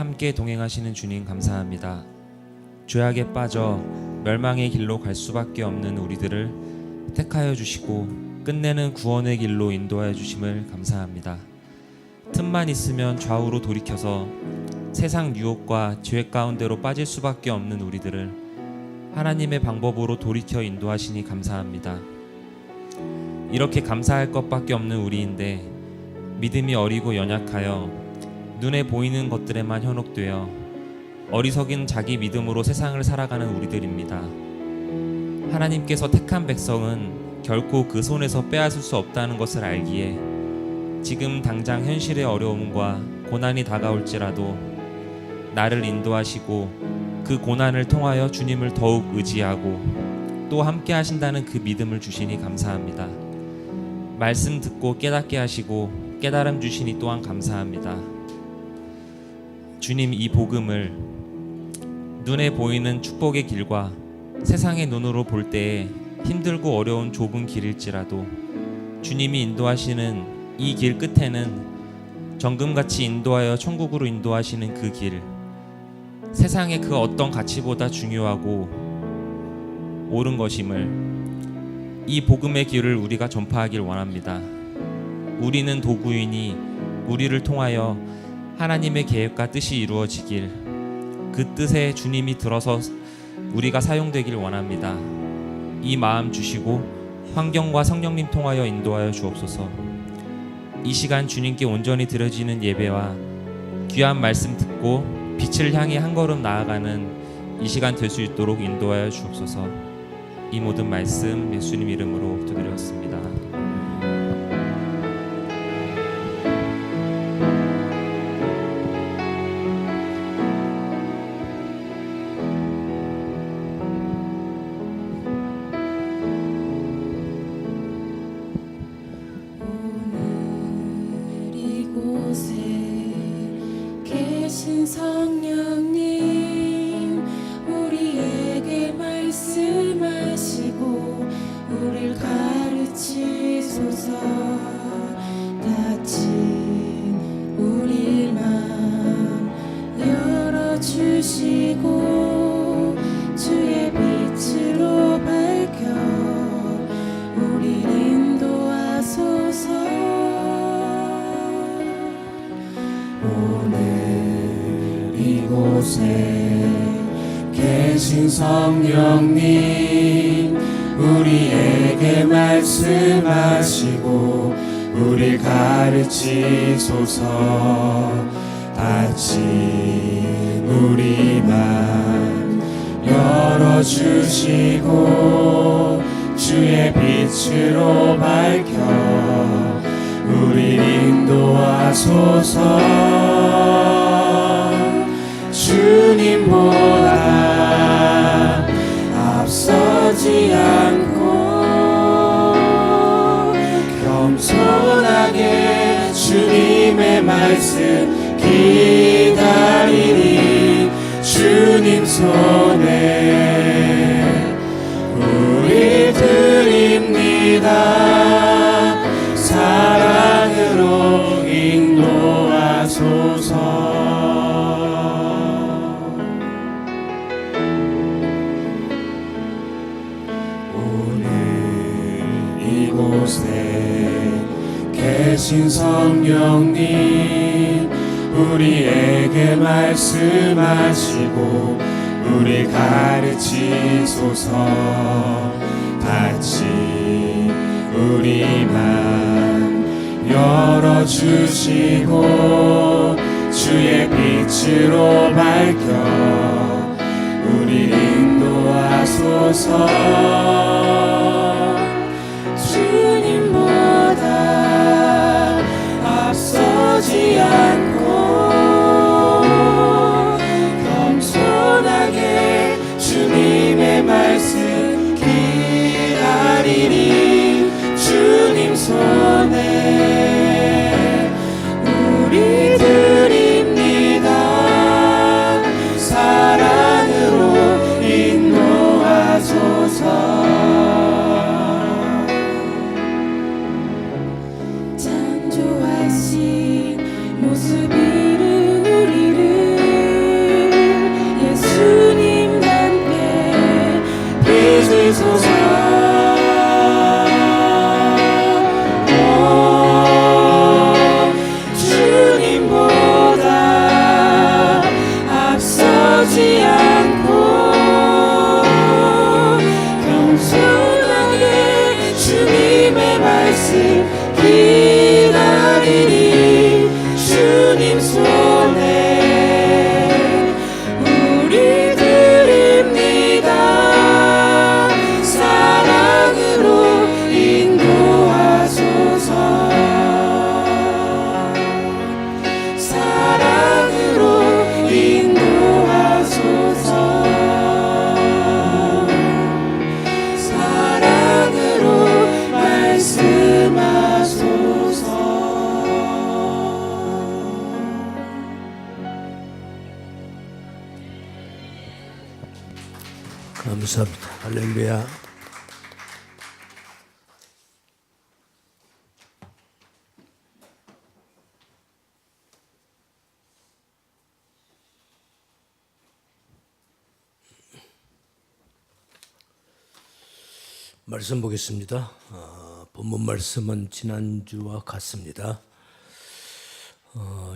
함께 동행하시는 주님 감사합니다. 죄악에 빠져 멸망의 길로 갈 수밖에 없는 우리들을 택하여 주시고 끝내는 구원의 길로 인도하여 주심을 감사합니다. 틈만 있으면 좌우로 돌이켜서 세상 유혹과 죄 가운데로 빠질 수밖에 없는 우리들을 하나님의 방법으로 돌이켜 인도하시니 감사합니다. 이렇게 감사할 것밖에 없는 우리인데 믿음이 어리고 연약하여 눈에 보이는 것들에만 현혹되어 어리석은 자기 믿음으로 세상을 살아가는 우리들입니다. 하나님께서 택한 백성은 결코 그 손에서 빼앗을 수 없다는 것을 알기에 지금 당장 현실의 어려움과 고난이 다가올지라도 나를 인도하시고 그 고난을 통하여 주님을 더욱 의지하고 또 함께 하신다는 그 믿음을 주시니 감사합니다. 말씀 듣고 깨닫게 하시고 깨달음 주시니 또한 감사합니다. 주님, 이 복음을 눈에 보이는 축복의 길과 세상의 눈으로 볼 때에 힘들고 어려운 좁은 길일지라도 주님이 인도하시는 이 길 끝에는 정금같이 인도하여 천국으로 인도하시는 그 길, 세상의 그 어떤 가치보다 중요하고 옳은 것임을, 이 복음의 길을 우리가 전파하길 원합니다. 우리는 도구이니 우리를 통하여 하나님의 계획과 뜻이 이루어지길, 그 뜻에 주님이 들어서 우리가 사용되길 원합니다. 이 마음 주시고 환경과 성령님 통하여 인도하여 주옵소서. 이 시간 주님께 온전히 드려지는 예배와 귀한 말씀 듣고 빛을 향해 한 걸음 나아가는 이 시간 될 수 있도록 인도하여 주옵소서. 이 모든 말씀 예수님 이름으로 기도드렸습니다. 계신 성령님, 우리에게 말씀하시고 우릴 가르치소서. 닫힌 우리 맘 열어주시고 주의 빛으로 밝혀 우릴 인도하소서. 이곳에 계신 성령님, 우리에게 말씀하시고 우릴 가르치소서. 닫힌 우리 맘 열어주시고 주의 빛으로 밝혀 우릴 인도하소서. 주님보다 앞서지 않고 겸손하게 주님의 말씀 기다리니 주님 손에 우리 드립니다. 사랑으로 인도하소서. 이곳에 계신 성령님, 우리에게 말씀하시고 우리 가르치소서. 닫힌 우리 맘 열어주시고 주의 빛으로 밝혀 우리 인도하소서. 주님보다 앞서지 않고 겸손하게 주님의 말씀 기다리니 주님 손에 우리 드립니다. 사랑으로 인도하소서. 감사합니다. 할렐루야. 말씀 보겠습니다. 본문 말씀은 지난주와 같습니다.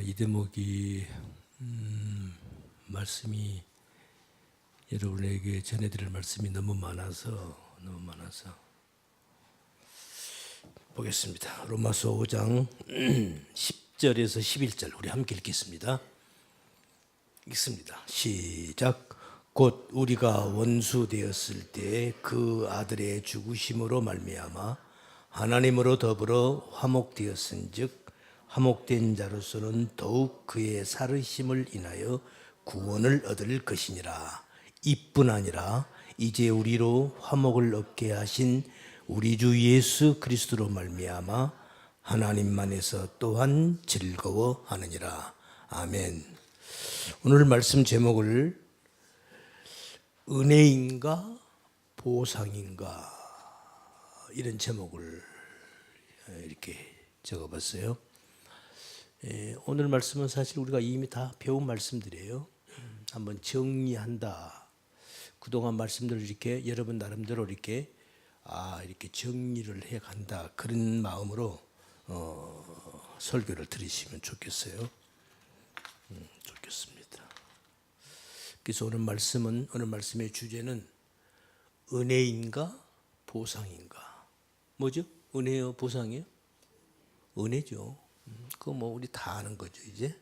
이 대목이 말씀이 여러분에게 전해드릴 말씀이 너무 많아서 보겠습니다. 로마서 5장 10절에서 11절 우리 함께 읽겠습니다. 읽습니다. 시작. 곧 우리가 원수 되었을 때 그 아들의 죽으심으로 말미암아 하나님으로 더불어 화목되었은즉 화목된 자로서는 더욱 그의 살으심을 인하여 구원을 얻을 것이니라. 이뿐 아니라 이제 우리로 화목을 얻게 하신 우리 주 예수 그리스도로 말미암아 하나님만에서 또한 즐거워하느니라. 아멘. 오늘 말씀 제목을 은혜인가 보상인가 이런 제목을 이렇게 적어봤어요. 오늘 말씀은 사실 우리가 이미 다 배운 말씀들이에요. 한번 정리한다. 그동안 말씀들을 이렇게 여러분 나름대로 이렇게 정리를 해 간다. 그런 마음으로 설교를 들으시면 좋겠어요. 좋겠습니다. 그래서 오늘 말씀의 주제는 은혜인가 보상인가. 뭐죠? 은혜요 보상이요? 은혜죠. 그거 뭐 우리 다 아는 거죠 이제.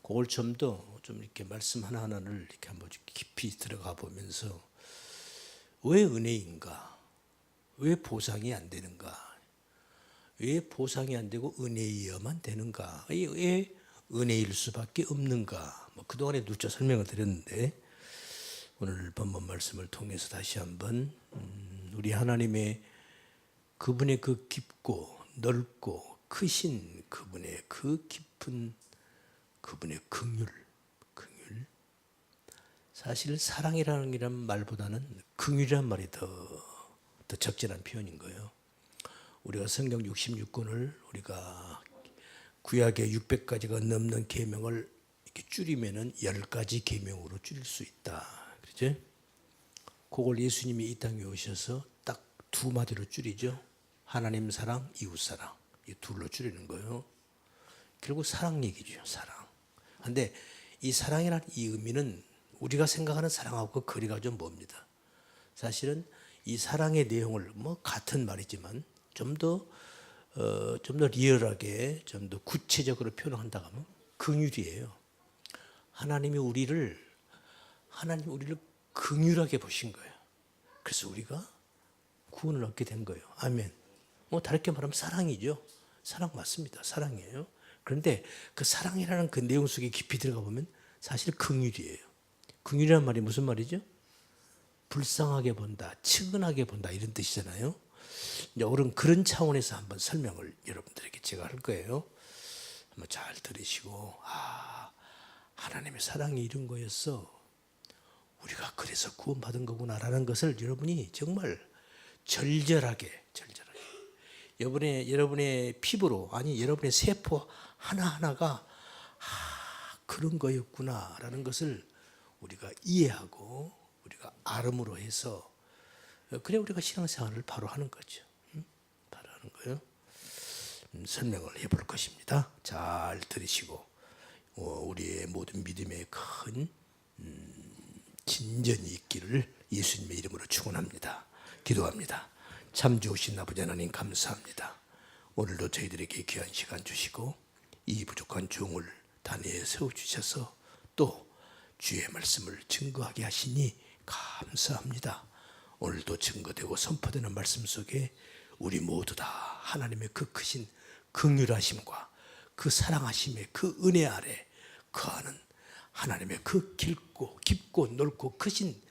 그걸 좀 이렇게 말씀 하나하나를 이렇게 한번 깊이 들어가 보면서 왜 은혜인가? 왜 보상이 안 되는가? 왜 보상이 안 되고 은혜여만 되는가? 왜 은혜일 수밖에 없는가? 그동안에 누차 설명을 드렸는데 오늘 본문 말씀을 통해서 다시 한번 우리 하나님의 그분의 그 깊고 넓고 크신 그분의 그 깊은 그분의 긍휼. 사실 사랑이라는 말보다는 긍휼이란 말이 더 적절한 표현인 거예요. 우리가 성경 66권을 우리가 구약의 600가지가 넘는 계명을 이렇게 줄이면은 10가지 계명으로 줄일 수 있다. 그렇죠? 그걸 예수님이 이 땅에 오셔서 딱 두 마디로 줄이죠. 하나님 사랑, 이웃 사랑. 이 둘로 줄이는 거예요. 결국 사랑 얘기죠. 사랑. 근데 이 사랑이라는 이 의미는 우리가 생각하는 사랑하고 거리가 좀 멉니다. 사실은 이 사랑의 내용을 같은 말이지만 좀 더 리얼하게 좀 더 구체적으로 표현한다고 하면 긍휼이에요. 하나님이 우리를 긍휼하게 보신 거예요. 그래서 우리가 구원을 얻게 된 거예요. 아멘. 다르게 말하면 사랑이죠. 사랑 맞습니다. 사랑이에요. 그런데 그 사랑이라는 그 내용 속에 깊이 들어가 보면 사실 긍휼이에요. 긍휼이라는 말이 무슨 말이죠? 불쌍하게 본다, 측은하게 본다 이런 뜻이잖아요. 그런 차원에서 한번 설명을 여러분들에게 제가 할 거예요. 한번 잘 들으시고 하나님의 사랑이 이런 거였어. 우리가 그래서 구원받은 거구나라는 것을 여러분이 정말 절절하게 여러분의 피부로 아니 여러분의 세포 하나하나가 그런 거였구나라는 것을 우리가 이해하고 우리가 알음으로 해서 그래 우리가 신앙생활을 바로 하는 거죠. 바로 하는 거예요. 설명을 해볼 것입니다. 잘 들으시고 우리의 모든 믿음에 큰 진전이 있기를 예수님의 이름으로 축원합니다. 기도합니다. 참 좋으신 아버지 하나님 감사합니다. 오늘도 저희들에게 귀한 시간 주시고 이 부족한 종을 단위에 세워주셔서 또 주의 말씀을 증거하게 하시니 감사합니다. 오늘도 증거되고 선포되는 말씀 속에 우리 모두 다 하나님의 그 크신 긍휼하심과 그 사랑하심의 그 은혜 아래 거하는 하나님의 그 깊고 넓고 크신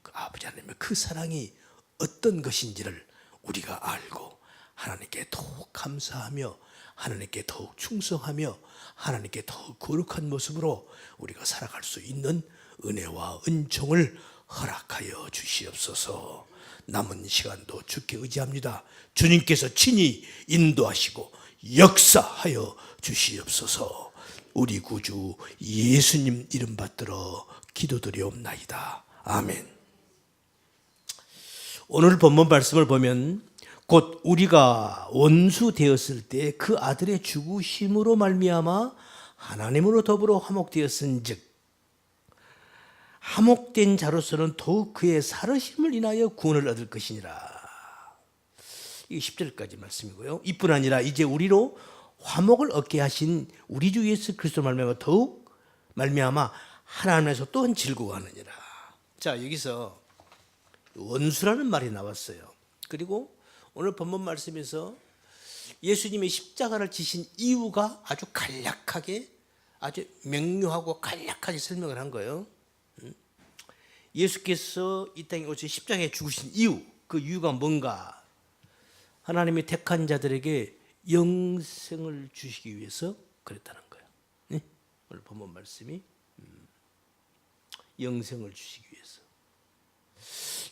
그 아버지 하나님의 그 사랑이 어떤 것인지를 우리가 알고 하나님께 더욱 감사하며 하나님께 더욱 충성하며 하나님께 더욱 거룩한 모습으로 우리가 살아갈 수 있는 은혜와 은총을 허락하여 주시옵소서. 남은 시간도 주께 의지합니다. 주님께서 친히 인도하시고 역사하여 주시옵소서. 우리 구주 예수님 이름 받들어 기도드리옵나이다. 아멘. 오늘 본문 말씀을 보면 곧 우리가 원수 되었을 때 그 아들의 죽으심으로 말미암아 하나님으로 더불어 화목되었은즉 화목된 자로서는 더욱 그의 살으심을 인하여 구원을 얻을 것이니라. 이게 10절까지 말씀이고요. 이뿐 아니라 이제 우리로 화목을 얻게 하신 우리 주 예수 그리스도 말미암아 더욱 말미암아 하나님에서 또한 즐거워하느니라. 자, 여기서 원수라는 말이 나왔어요. 그리고 오늘 본문 말씀에서 예수님이 십자가를 지신 이유가 아주 간략하게, 아주 명료하고 간략하게 설명을 한 거예요. 예수께서 이 땅에 오셔서 십자가에 죽으신 이유, 그 이유가 뭔가? 하나님이 택한 자들에게 영생을 주시기 위해서 그랬다는 거예요. 네? 오늘 본문 말씀이 영생을 주시기 위해서.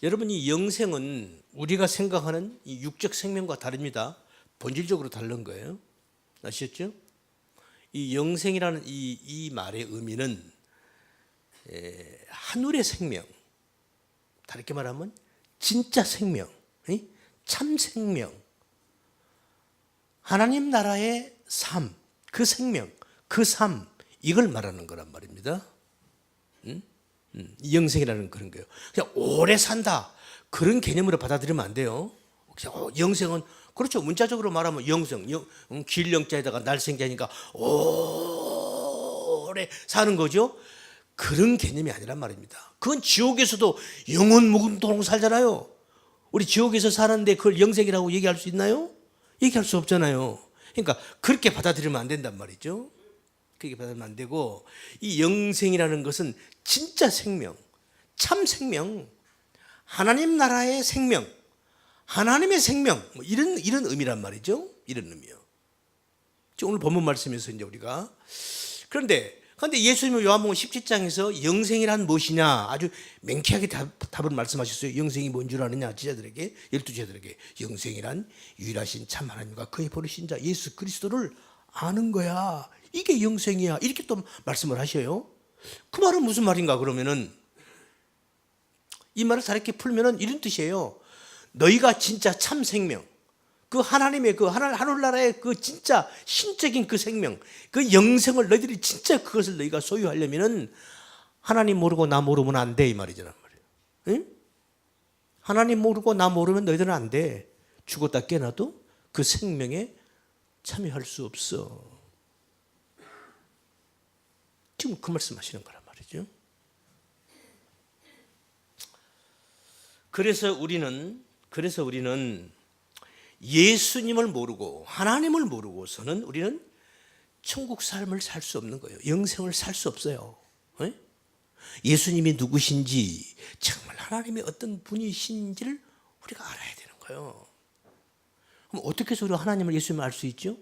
여러분, 이 영생은 우리가 생각하는 이 육적 생명과 다릅니다. 본질적으로 다른 거예요. 아시겠죠? 이 영생이라는 이 말의 의미는 하늘의 생명, 다르게 말하면 진짜 생명, 참 생명, 하나님 나라의 삶, 그 생명, 그 삶, 이걸 말하는 거란 말입니다. 영생이라는 그런 거예요. 그냥 오래 산다, 그런 개념으로 받아들이면 안 돼요. 영생은 그렇죠. 문자적으로 말하면 영생, 길영자에다가 날생자니까 오래 사는 거죠. 그런 개념이 아니란 말입니다. 그건 지옥에서도 영원 무궁토록 살잖아요. 우리 지옥에서 사는데 그걸 영생이라고 얘기할 수 있나요? 얘기할 수 없잖아요. 그러니까 그렇게 받아들이면 안 된단 말이죠. 그렇게 받아들이면 안 되고, 이 영생이라는 것은 진짜 생명, 참 생명, 하나님 나라의 생명, 하나님의 생명, 뭐 이런 의미란 말이죠. 이런 의미요. 오늘 본문 말씀에서 이제 우리가 그런데 예수님은 요한복음 17장에서 영생이란 무엇이냐 아주 명쾌하게 답을 말씀하셨어요. 영생이 뭔 줄 아느냐? 제자들에게, 12제자들에게 영생이란 유일하신 참 하나님과 그의 보내신 자 예수 그리스도를 아는 거야. 이게 영생이야. 이렇게 또 말씀을 하셔요. 그 말은 무슨 말인가 그러면은, 이 말을 다르게 풀면은 이런 뜻이에요. 너희가 진짜 참 생명, 그 하나님의 그 하늘나라의 그 진짜 신적인 그 생명, 그 영생을 너희들이 진짜 그것을 너희가 소유하려면은 하나님 모르고 나 모르면 안 돼, 이 말이잖아 말이에요. 응? 하나님 모르고 나 모르면 너희들은 안 돼. 죽었다 깨어나도 그 생명에 참여할 수 없어. 지금 그 말씀하시는 거란 말이죠. 그래서 우리는 예수님을 모르고 하나님을 모르고서는 우리는 천국 삶을 살 수 없는 거예요. 영생을 살 수 없어요. 예수님이 누구신지, 정말 하나님의 어떤 분이신지를 우리가 알아야 되는 거예요. 그럼 어떻게 해서 우리가 하나님을, 예수님을 알 수 있죠?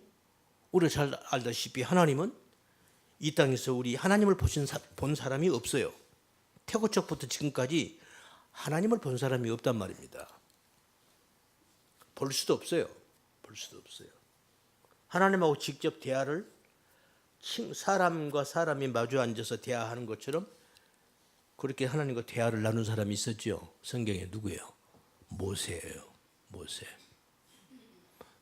우리가 잘 알다시피 하나님은 이 땅에서 우리 하나님을 본 사람이 없어요. 태고적부터 지금까지 하나님을 본 사람이 없단 말입니다. 볼 수도 없어요. 하나님하고 직접 대화를, 사람과 사람이 마주 앉아서 대화하는 것처럼 그렇게 하나님과 대화를 나눈 사람이 있었죠. 성경에 누구예요? 모세예요. 모세.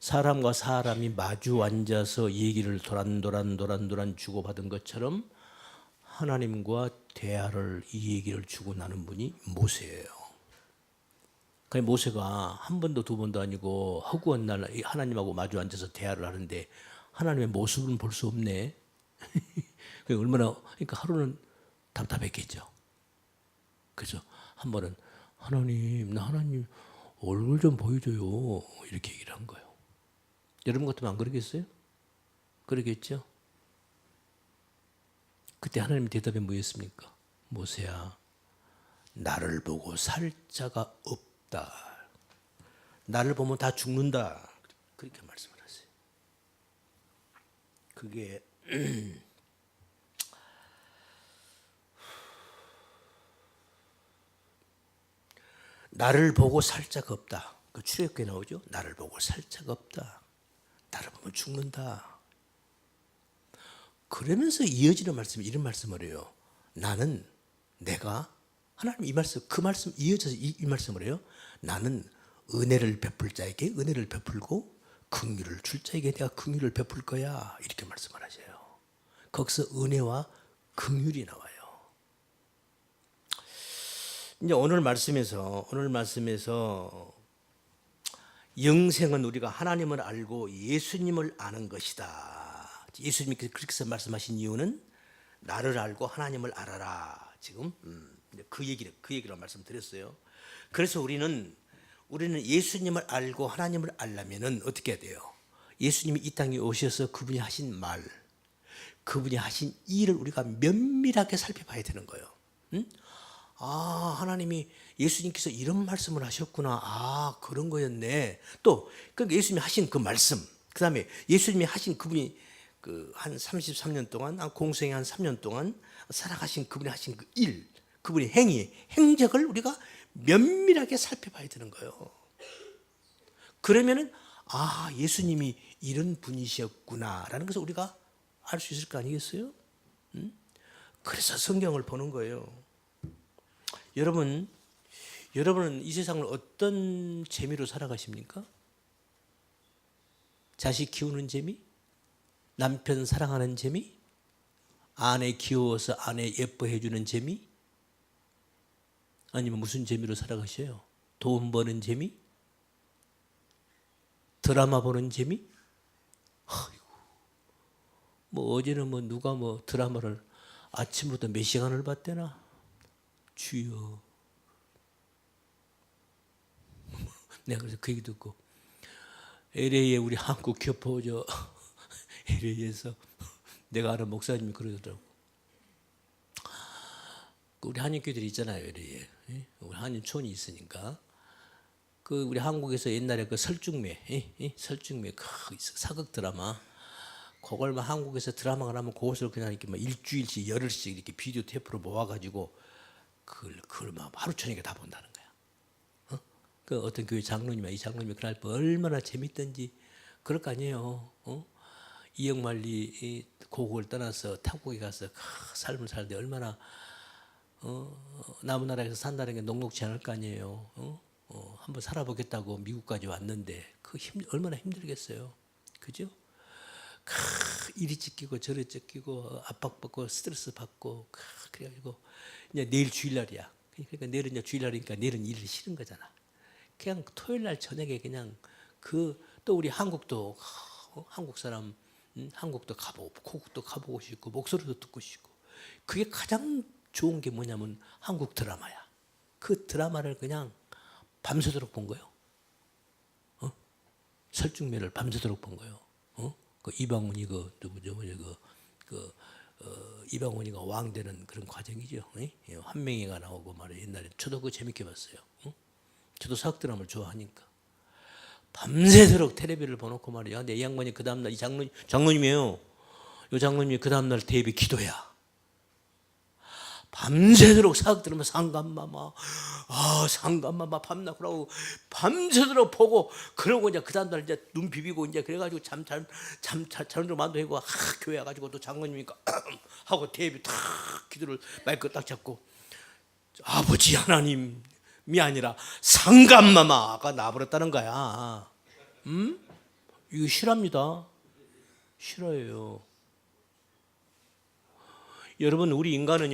사람과 사람이 마주 앉아서 얘기를 도란도란 주고받은 것처럼 하나님과 대화를, 이 얘기를 주고 나눈 분이 모세예요. 그 모세가 한 번도 두 번도 아니고 허구한 날 하나님하고 마주 앉아서 대화를 하는데 하나님의 모습은 볼 수 없네. 그러니까 하루는 답답했겠죠. 그래서 한 번은 하나님, 나 하나님 얼굴 좀 보여줘요, 이렇게 얘기를 한 거예요. 여러분 같으면 안 그러겠어요? 그러겠죠? 그때 하나님 대답이 뭐였습니까? 모세야, 나를 보고 살 자가 없다. 나를 보면 다 죽는다. 그렇게 말씀을 하세요. 그게 나를 보고 살 자가 없다. 그 출애굽기에 나오죠. 나를 보고 살 자가 없다. 나를 보면 죽는다. 그러면서 이어지는 말씀이 이런 말씀을 해요. 나는 내가 하나님 이 말씀 그 말씀 이어져서 이 말씀을 해요. 나는 은혜를 베풀 자에게 은혜를 베풀고 긍휼을 줄 자에게 내가 긍휼을 베풀 거야. 이렇게 말씀을 하셔요. 거기서 은혜와 긍휼이 나와요. 이제 오늘 말씀에서 영생은 우리가 하나님을 알고 예수님을 아는 것이다. 예수님께서 그렇게 말씀하신 이유는 나를 알고 하나님을 알아라. 지금 그 얘기를 말씀드렸어요. 그래서 우리는 예수님을 알고 하나님을 알려면은 어떻게 해야 돼요? 예수님이 이 땅에 오셔서 그분이 하신 말, 그분이 하신 일을 우리가 면밀하게 살펴봐야 되는 거예요. 응? 아, 하나님이 예수님께서 이런 말씀을 하셨구나. 아, 그런 거였네. 또 그러니까 예수님이 하신 그 말씀, 그 다음에 예수님이 하신 그분이 그 한 33년 동안, 공생의 한 3년 동안 살아가신 그분이 하신 그 일, 그분의 행적을 우리가 면밀하게 살펴봐야 되는 거예요. 그러면은 아, 예수님이 이런 분이셨구나라는 것을 우리가 알 수 있을 거 아니겠어요? 그래서 성경을 보는 거예요. 여러분은 이 세상을 어떤 재미로 살아가십니까? 자식 키우는 재미? 남편 사랑하는 재미? 아내 귀여워서 아내 예뻐해 주는 재미? 아니면 무슨 재미로 살아가셔요? 돈 버는 재미? 드라마 보는 재미? 아이고, 뭐 어제는 뭐 누가 뭐 드라마를 아침부터 몇 시간을 봤대나? 주여. 내가 그래서 그 얘기 듣고 LA에 우리 한국 교포죠. LA에서 내가 아는 목사님이 그러더라고. 우리 한인교들이 있잖아요, LA에. 우리 한인촌이 있으니까. 그 우리 한국에서 옛날에 그 설중매, 설중매 그 사극 드라마. 그걸 막 한국에서 드라마가 나면 그것을 그냥 이렇게 막 일주일씩 열흘씩 이렇게 비디오 테이프로 모아가지고 그걸 막 하루 저녁에 다 본다는 거야. 그 어떤 교회 장로님이 이 장로님이 그날 얼마나 재밌던지 그럴 거 아니에요. 이영만리 고국을 떠나서 타국에 가서 삶을 살는데 얼마나 남은 나라에서 산다는 게 녹록지 않을 거 아니에요. 한번 살아보겠다고 미국까지 왔는데 얼마나 힘들겠어요. 그죠? 이리 찢기고 저리 찢기고 압박받고 스트레스 받고 그래가지고 이제 내일 주일날이야. 그러니까 내일은 이제 주일날이니까 내일은 일을 싫은 거잖아. 그냥 토요일날 저녁에 그냥 또 우리 한국도 한국 사람 한국도 가보고 고국도 가보고 싶고 목소리도 듣고 싶고 그게 가장 좋은 게 뭐냐면 한국 드라마야. 그 드라마를 그냥 밤새도록 본 거예요. 설중매를 밤새도록 본 거예요. 그 이방원이 이방원이가 왕 되는 그런 과정이죠. 환명이가 나오고 말이에요. 옛날에 저도 그거 재밌게 봤어요. 저도 사극 드라마를 좋아하니까 밤새도록 텔레비를 보놓고 말이야. 근데 이 양반이 그 다음날 이 장로님이에요. 이 장로님이 그 다음날 대비 기도야. 밤새도록 사극 들으면 상감마마, 상감마마 밤나고라고 밤새도록 보고 그러고 이제 그 다음날 이제 눈 비비고 이제 그래가지고 잠을 만들고 교회 와가지고 또 장로님이니까 하고 대비 탁 기도를 마이크 딱 잡고 아버지 하나님이 아니라 상감마마가 나버렸다는 거야. 이거 실합니다. 싫어요. 여러분 우리 인간은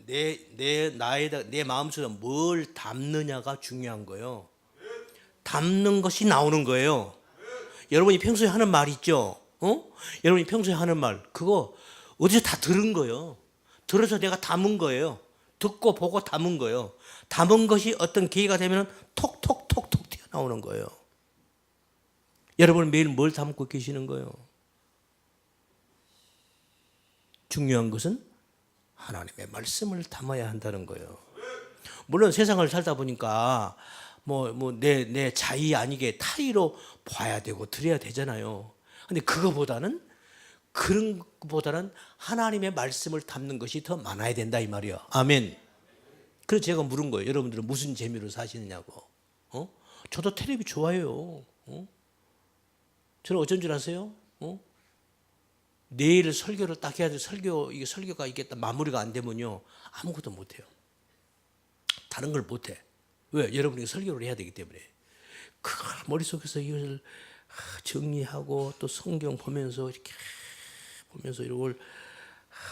내 마음속에 뭘 담느냐가 중요한 거예요. 담는 것이 나오는 거예요. 여러분이 평소에 하는 말 있죠? 여러분이 평소에 하는 말 그거 어디서 다 들은 거예요. 들어서 내가 담은 거예요. 듣고 보고 담은 거예요. 담은 것이 어떤 계기가 되면 톡톡톡톡 튀어나오는 거예요. 여러분은 매일 뭘 담고 계시는 거예요? 중요한 것은 하나님의 말씀을 담아야 한다는 거예요. 물론 세상을 살다 보니까 내 자의 아니게 타의로 봐야 되고 들어야 되잖아요. 근데 그런 것보다는 하나님의 말씀을 담는 것이 더 많아야 된다 이 말이에요. 아멘. 그래서 제가 물은 거예요. 여러분들은 무슨 재미로 사시느냐고. 저도 텔레비 좋아해요. 저는 어쩐 줄 아세요? 내일 설교를 딱 해야 돼. 이게 설교가 이게 딱 마무리가 안 되면요, 아무것도 못 해요. 다른 걸 못 해. 왜? 여러분이 설교를 해야 되기 때문에. 그걸 머릿속에서 이걸 정리하고 또 성경 보면서 이걸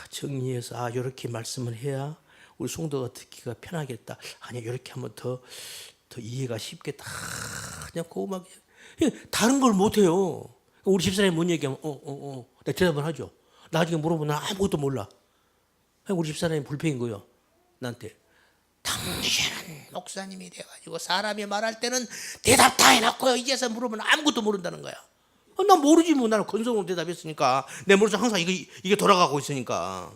정리해서 이렇게 말씀을 해야 우리 성도가 듣기가 편하겠다. 아니야, 이렇게 하면 더 이해가 쉽겠다. 그냥 고음하게. 다른 걸 못 해요. 우리 집사람이 뭔 얘기하면 내가 대답을 하죠. 나중에 물어보면 나 아무것도 몰라. 우리 집사람이 불평인 거예요. 나한테. 당신은 목사님이 돼가지고 사람이 말할 때는 대답 다 해놨고요. 이제서 물으면 아무것도 모른다는 거야. 난 모르지 뭐. 나는 건성으로 대답했으니까. 내 머릿속에 항상 이게 돌아가고 있으니까.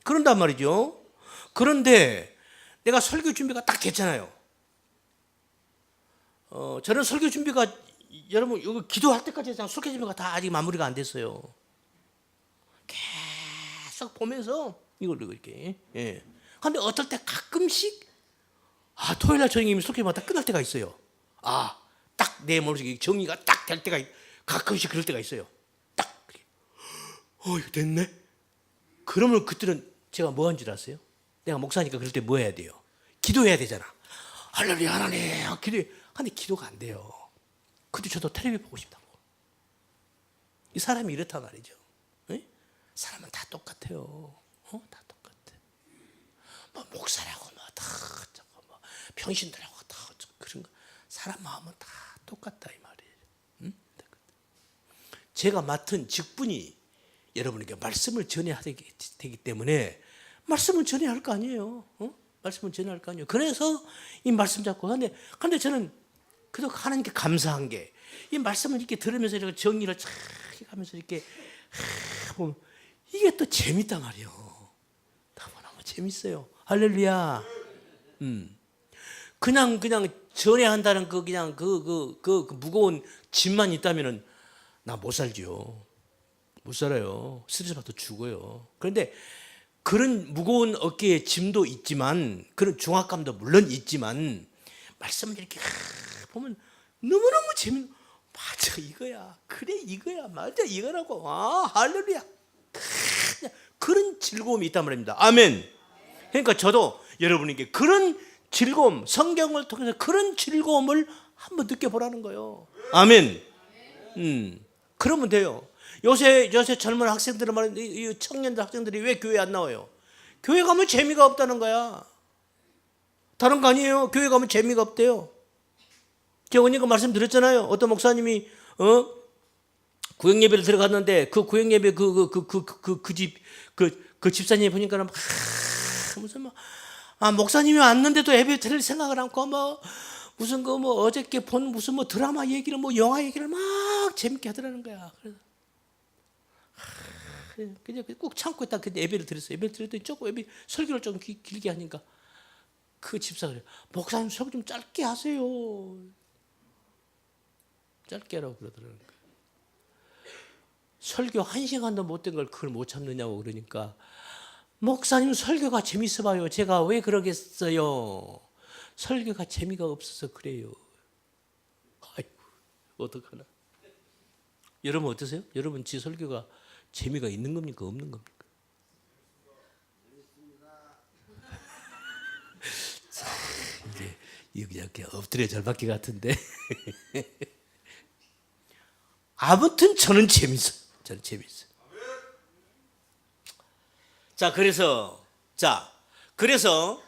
그런단 말이죠. 그런데 내가 설교 준비가 딱 됐잖아요. 저는 설교 준비가 여러분 이거 기도할 때까지 설교 준비가 다 아직 마무리가 안 됐어요. 계속 보면서 이걸 이렇게. 예. 근데 어떨 때 가끔씩 토요일 날 저녁에 설교가 다 끝날 때가 있어요. 딱 내 머릿속에 정리가 딱 될 때가 가끔씩 그럴 때가 있어요. 딱 이거 됐네. 그러면 그때는 제가 뭐 한 줄 아세요? 내가 목사니까 그럴 때 뭐 해야 돼요? 기도해야 되잖아. 할렐루야 하나님 기도해. 근데 기도가 안 돼요. 근데 저도 텔레비 보고 싶다고. 이 사람이 이렇단 말이죠. 에? 사람은 다 똑같아요. 다 똑같아. 뭐 목사라고 뭐 평신들하고 다 그런 거. 사람 마음은 다 똑같다 이 말이에요. 응? 제가 맡은 직분이 여러분에게 말씀을 전해야 되기 때문에 말씀을 전해야 할 거 아니에요. 말씀을 전해야 할 거 아니에요. 그래서 이 말씀 잡고 근데 저는 그래도 하나님께 감사한 게 이 말씀을 이렇게 들으면서 이렇게 정리를 쫙 하면서 이렇게 보면 이게 또 재밌단 말이에요. 너무너무 재밌어요. 할렐루야. 그냥 전해야 한다는 그냥 그 무거운 짐만 있다면은 나 못 살지요. 못 살아요. 스트레스 받아 죽어요. 그런데 그런 무거운 어깨에 짐도 있지만 그런 중압감도 물론 있지만 말씀을 이렇게 보면 너무너무 재밌는. 맞아 이거야. 그래 이거야. 맞아 이거라고. 할렐루야. 그런 즐거움이 있단 말입니다. 아멘. 그러니까 저도 여러분에게 그런 즐거움, 성경을 통해서 그런 즐거움을 한번 느껴보라는 거예요. 아멘. 그러면 돼요. 요새 젊은 학생들은 말이야, 청년들 학생들이 왜 교회 안 나와요? 교회 가면 재미가 없다는 거야. 다른 거 아니에요. 교회 가면 재미가 없대요. 제가 언니가 말씀드렸잖아요. 어떤 목사님이 구역 예배를 들어갔는데 그 구역 예배 그 집사님이 보니까 무슨 목사님이 왔는데도 예배 드릴 생각을 않고 무슨 어저께 본 무슨 드라마 얘기를 영화 얘기를 막 재밌게 하더라는 거야. 그래서 그냥 꼭 참고 있다. 근데 예배를 드렸어요. 예배를 드렸더니 조금 설교를 좀 길게 하니까 그 집사가 그래요. 목사님 설교 좀 짧게 하세요. 짧게 하라고 그러더라는 거예요. 설교 1시간도 못 된 걸 그걸 못 참느냐고 그러니까 목사님 설교가 재밌어 봐요. 제가 왜 그러겠어요? 설교가 재미가 없어서 그래요. 아이고 어떡하나. 여러분 어떠세요? 여러분 지 설교가 재미가 있는 겁니까? 없는 겁니까? 이게 그냥 엎드려 절받기 같은데 아무튼 저는 재밌어요. 저는 재밌어요. 그래서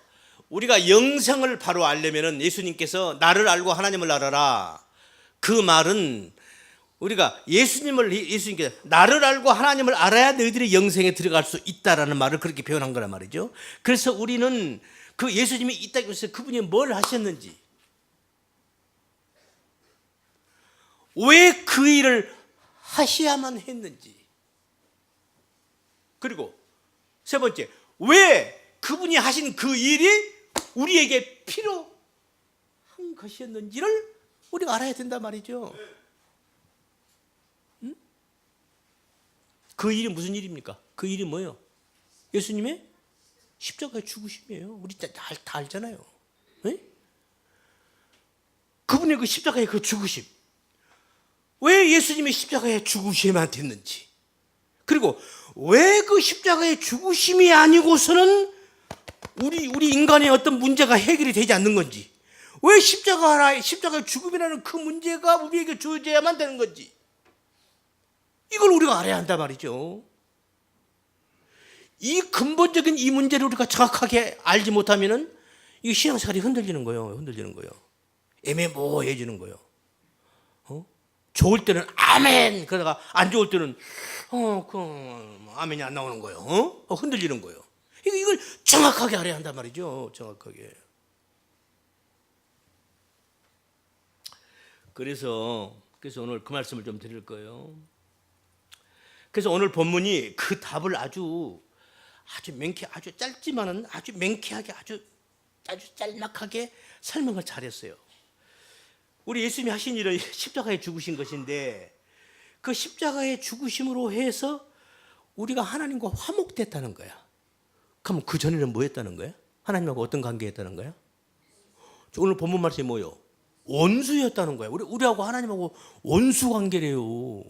우리가 영생을 바로 알려면은 예수님께서 나를 알고 하나님을 알아라. 그 말은 우리가 예수님께서 나를 알고 하나님을 알아야 너희들이 영생에 들어갈 수 있다라는 말을 그렇게 표현한 거란 말이죠. 그래서 우리는 그 예수님이 있다고 해서 그분이 뭘 하셨는지, 왜 그 일을 하셔야만 했는지, 그리고 세 번째, 왜 그분이 하신 그 일이 우리에게 필요한 것이었는지를 우리가 알아야 된단 말이죠. 그 일이 무슨 일입니까? 그 일이 뭐예요? 예수님의 십자가의 죽으심이에요. 우리 다 알잖아요. 네? 그분의 그 십자가의 그 죽으심, 왜 예수님이 십자가의 죽으심만 됐는지, 그리고 왜 그 십자가의 죽으심이 아니고서는 우리 인간의 어떤 문제가 해결이 되지 않는 건지, 왜 십자가의 죽음이라는 그 문제가 우리에게 주어져야만 되는 건지, 이걸 우리가 알아야 한단 말이죠. 이 근본적인 이 문제를 우리가 정확하게 알지 못하면은 이 신앙생활이 흔들리는 거예요. 애매모호해지는 거예요. 좋을 때는 아멘, 그러다가 안 좋을 때는 아멘이 안 나오는 거예요. 흔들리는 거예요. 이걸 정확하게 알아야 한단 말이죠. 정확하게. 그래서 오늘 그 말씀을 좀 드릴 거예요. 그래서 오늘 본문이 그 답을 아주 짧지만은 아주 맹쾌하게, 아주 짤막하게 설명을 잘했어요. 우리 예수님이 하신 일은 십자가에 죽으신 것인데, 그 십자가의 죽으심으로 해서 우리가 하나님과 화목됐다는 거야. 그럼 그 전에는 뭐 했다는 거야? 하나님하고 어떤 관계였다는 거야? 오늘 본문 말씀이 뭐예요? 원수였다는 거야. 우리하고 하나님하고 원수 관계래요.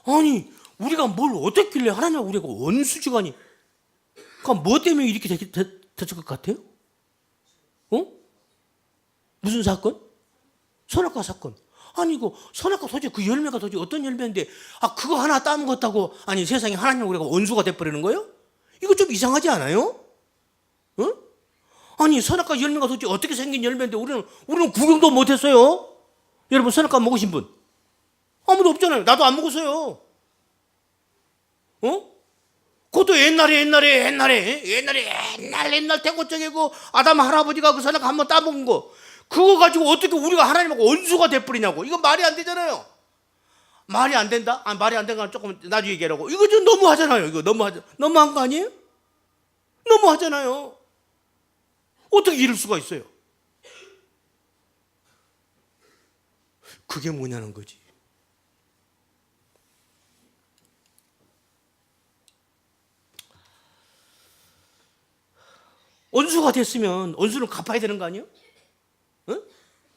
아니, 우리가 뭘 어떻길래 하나님하고 우리가 원수지간이? 그럼 뭐 때문에 이렇게 됐을 것 같아요? 무슨 사건? 선악과 사건. 아니, 이거 선악과 도대체 그 열매가 도대체 어떤 열매인데, 그거 하나 따먹었다고, 아니, 세상에 하나님하고 우리가 원수가 돼버리는 거예요? 이거 좀 이상하지 않아요? 아니, 선악과 열매가 도대체 어떻게 생긴 열매인데 우리는 구경도 못했어요? 여러분, 선악과 먹으신 분? 아무도 없잖아요. 나도 안 먹었어요. 그것도 옛날 태고적에 그 아담 할아버지가 그 선악과 한번 따먹은 거, 그거 가지고 어떻게 우리가 하나님하고 원수가 돼버리냐고. 이거 말이 안 되잖아요. 말이 안 된다? 말이 안 되는 건 조금 나중에 얘기하라고. 이거 좀 너무하잖아요. 이거 너무한 거 아니에요? 너무하잖아요. 어떻게 이럴 수가 있어요? 그게 뭐냐는 거지. 원수가 됐으면 원수는 갚아야 되는 거 아니에요?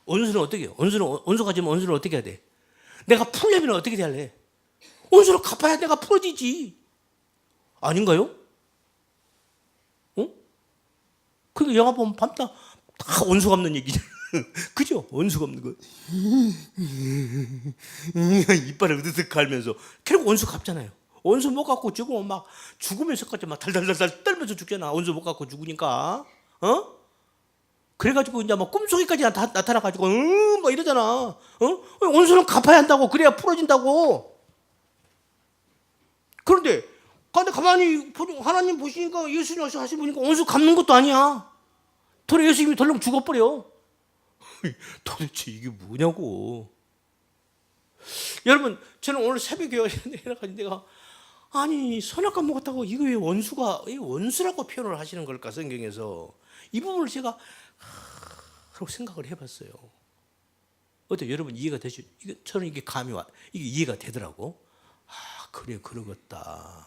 원수는 어떻게 해요? 원수가 지면 원수는 어떻게 해야 돼? 내가 풀려면 어떻게 해야 돼? 원수를 갚아야 내가 풀어지지. 아닌가요? 그러니까 영화 보면 밤다 다 원수 갚는 얘기잖아. 그죠? 원수 갚는 거. 이빨을 으드득 갈면서 결국 원수 갚잖아요. 원수 못 갚고 죽으면 막 죽으면서까지 막 달달달달 떨면서 죽잖아. 원수 못 갚고 죽으니까. 그래가지고 이제 막 꿈속에까지 나타나가지고 막 이러잖아. 원수는 갚아야 한다고. 그래야 풀어진다고. 그런데 가만히 하나님 보시니까, 예수님 하시 보니까 원수 갚는 것도 아니야. 도리어 예수님이 덜렁 죽어버려. 도대체 이게 뭐냐고. 여러분, 저는 오늘 새벽에 일어나가지고 내가, 아니, 선악과 먹었다고 이거 왜 원수라고 표현을 하시는 걸까, 성경에서. 이 부분을 제가 하고 생각을 해봤어요. 어때, 여러분 이해가 되시죠? 저는 이게 감이 이게 이해가 되더라고. 그래, 그러겠다.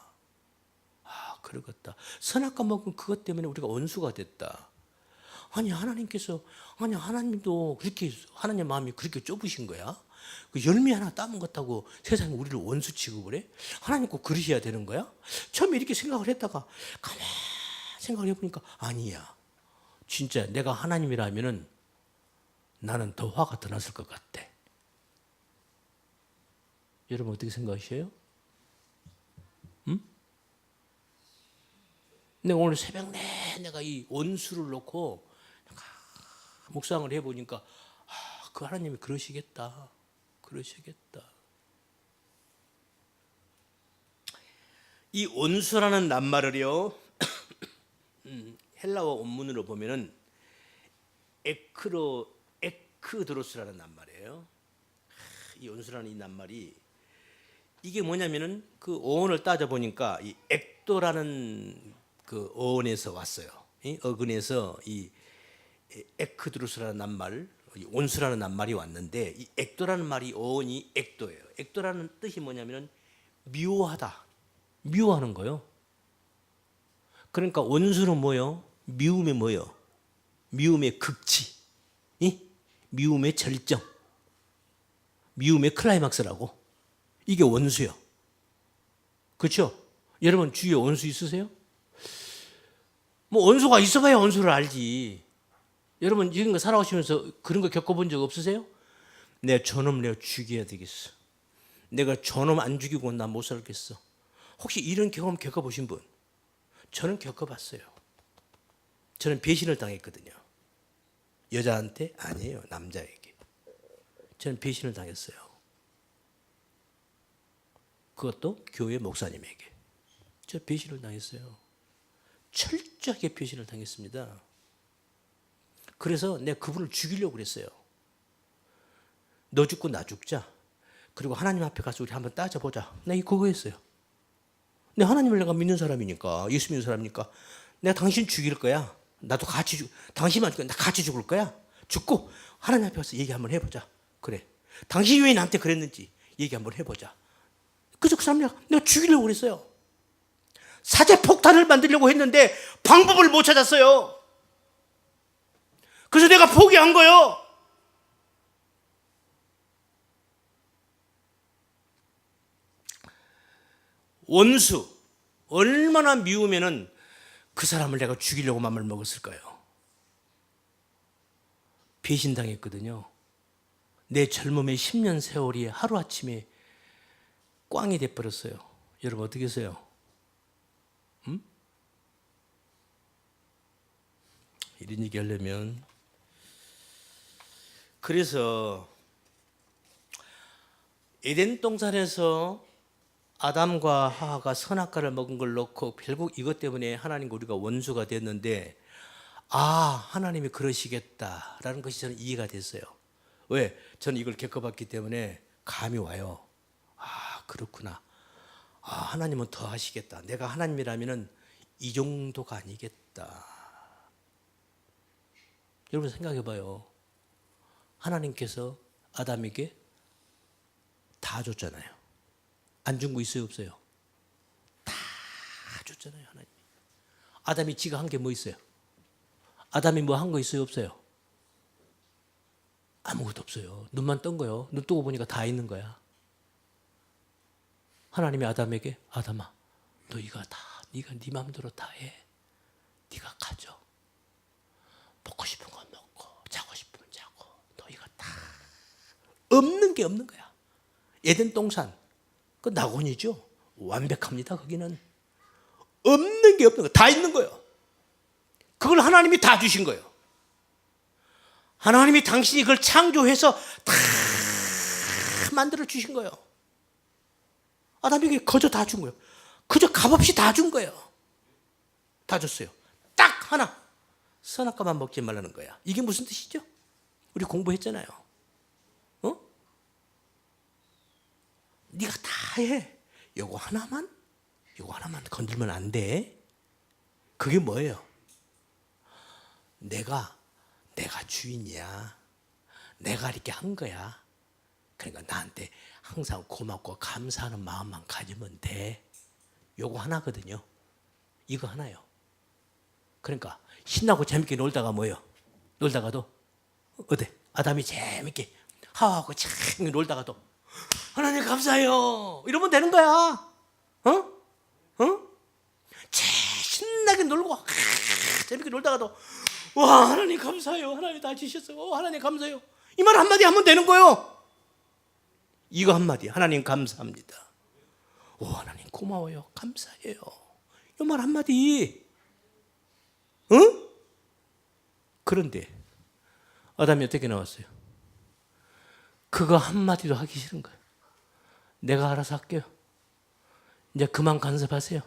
선악과 먹은 그것 때문에 우리가 원수가 됐다. 하나님도 그렇게, 하나님 마음이 그렇게 좁으신 거야? 그 열매 하나 따먹었다고 세상에 우리를 원수 취급을 해? 하나님 꼭 그러셔야 되는 거야? 처음에 이렇게 생각을 했다가 가만히 생각을 해보니까 아니야. 진짜 내가 하나님이라면은 나는 더 화가 더 났을 것 같아. 여러분 어떻게 생각하세요? 내가 오늘 새벽 내가 이 원수를 놓고 묵상을 해보니까 그 하나님이 그러시겠다. 이 원수라는 낱말을요, 헬라어 원문으로 보면은 에크드로스라는 낱말이에요. 이 원수라는 이 낱말이, 이게 뭐냐면은 그 어원을 따져 보니까 이 액도라는 그 어원에서 왔어요. 이 어근에서 이 에크드로스라는 낱말, 원수라는 낱말이 왔는데, 이 액도라는 말이 어원이 액도예요. 액도라는 뜻이 뭐냐면은 미워하다, 미워하는 거요. 그러니까 원수는 뭐요? 미움의 뭐요? 미움의 극치, 미움의 절정, 미움의 클라이막스라고. 이게 원수요. 그렇죠? 여러분 주위에 원수 있으세요? 뭐 원수가 있어봐야 원수를 알지. 여러분 이런 거 살아오시면서 그런 거 겪어본 적 없으세요? 내 저놈 내가 죽여야 되겠어. 내가 저놈 안 죽이고 난 못 살겠어. 혹시 이런 경험 겪어보신 분? 저는 겪어봤어요. 저는 배신을 당했거든요. 여자한테? 아니에요. 남자에게. 저는 배신을 당했어요. 그것도 교회 목사님에게. 저 배신을 당했어요. 철저하게 배신을 당했습니다. 그래서 내가 그분을 죽이려고 그랬어요. 너 죽고 나 죽자. 그리고 하나님 앞에 가서 우리 한번 따져보자. 나 그거 했어요. 내 하나님을 내가 믿는 사람이니까, 예수 믿는 사람이니까 내가 당신 죽일 거야. 나도 같이 당신만 죽고 나 같이 죽을 거야. 죽고 하나님 앞에 가서 얘기 한번 해보자. 그래. 당신이 왜 나한테 그랬는지 얘기 한번 해보자. 그래서 그 사람 내가 죽이려고 그랬어요. 사제 폭탄을 만들려고 했는데 방법을 못 찾았어요. 그래서 내가 포기한 거예요. 원수 얼마나 미우면은 그 사람을 내가 죽이려고 맘을 먹었을까요? 배신당했거든요. 내 젊음의 10년 세월이 하루아침에 꽝이 돼버렸어요. 여러분 어떻게 하세요? 이런 얘기 하려면, 그래서 에덴 동산에서 아담과 하와가 선악과를 먹은 걸 놓고 결국 이것 때문에 하나님과 우리가 원수가 됐는데, 하나님이 그러시겠다라는 것이 저는 이해가 됐어요. 왜? 저는 이걸 겪어봤기 때문에 감이 와요. 그렇구나. 하나님은 더 하시겠다. 내가 하나님이라면 이 정도가 아니겠다. 여러분 생각해봐요. 하나님께서 아담에게 다 줬잖아요. 안 준 거 있어요, 없어요? 다 줬잖아요, 하나님이. 아담이 지가 한 게 뭐 있어요? 아담이 뭐 한 거 있어요, 없어요? 아무것도 없어요. 눈만 뜬 거예요. 눈 뜨고 보니까 다 있는 거야. 하나님이 아담에게, 아담아, 네가 네 마음대로 다 해. 네가 가져. 먹고 싶은 건 먹고, 자고 싶으면 자고, 너희가 다. 없는 게 없는 거야. 에덴 동산, 그 낙원이죠. 완벽합니다. 거기는 없는 게 없는 거, 다 있는 거예요. 그걸 하나님이 다 주신 거예요. 하나님이 당신이 그걸 창조해서 다 만들어 주신 거예요. 아담에게 거저 다 준 거예요. 그저 값없이 다 준 거예요. 다 줬어요. 딱 하나, 선악과만 먹지 말라는 거야. 이게 무슨 뜻이죠? 우리 공부했잖아요. 네가 다 해. 요거 하나만 건들면 안 돼. 그게 뭐예요? 내가 주인이야. 내가 이렇게 한 거야. 그러니까 나한테 항상 고맙고 감사하는 마음만 가지면 돼. 요거 하나거든요. 이거 하나요. 그러니까 신나고 재밌게 놀다가 뭐예요? 놀다가도 어때? 아담이 재밌게 하와하고 재밌게 놀다가도 하나님 감사해요. 이러면 되는 거야. 신나게 놀고 재밌게 놀다가도 와 하나님 감사해요. 하나님 다 주셨어요. 하나님 감사해요. 이 말 한마디 하면 되는 거예요. 이거 한마디, 하나님 감사합니다. 오 하나님 고마워요. 감사해요. 이 말 한마디. 그런데 아담이 어떻게 나왔어요? 그거 한마디도 하기 싫은 거예요. 내가 알아서 할게요. 이제 그만 간섭하세요.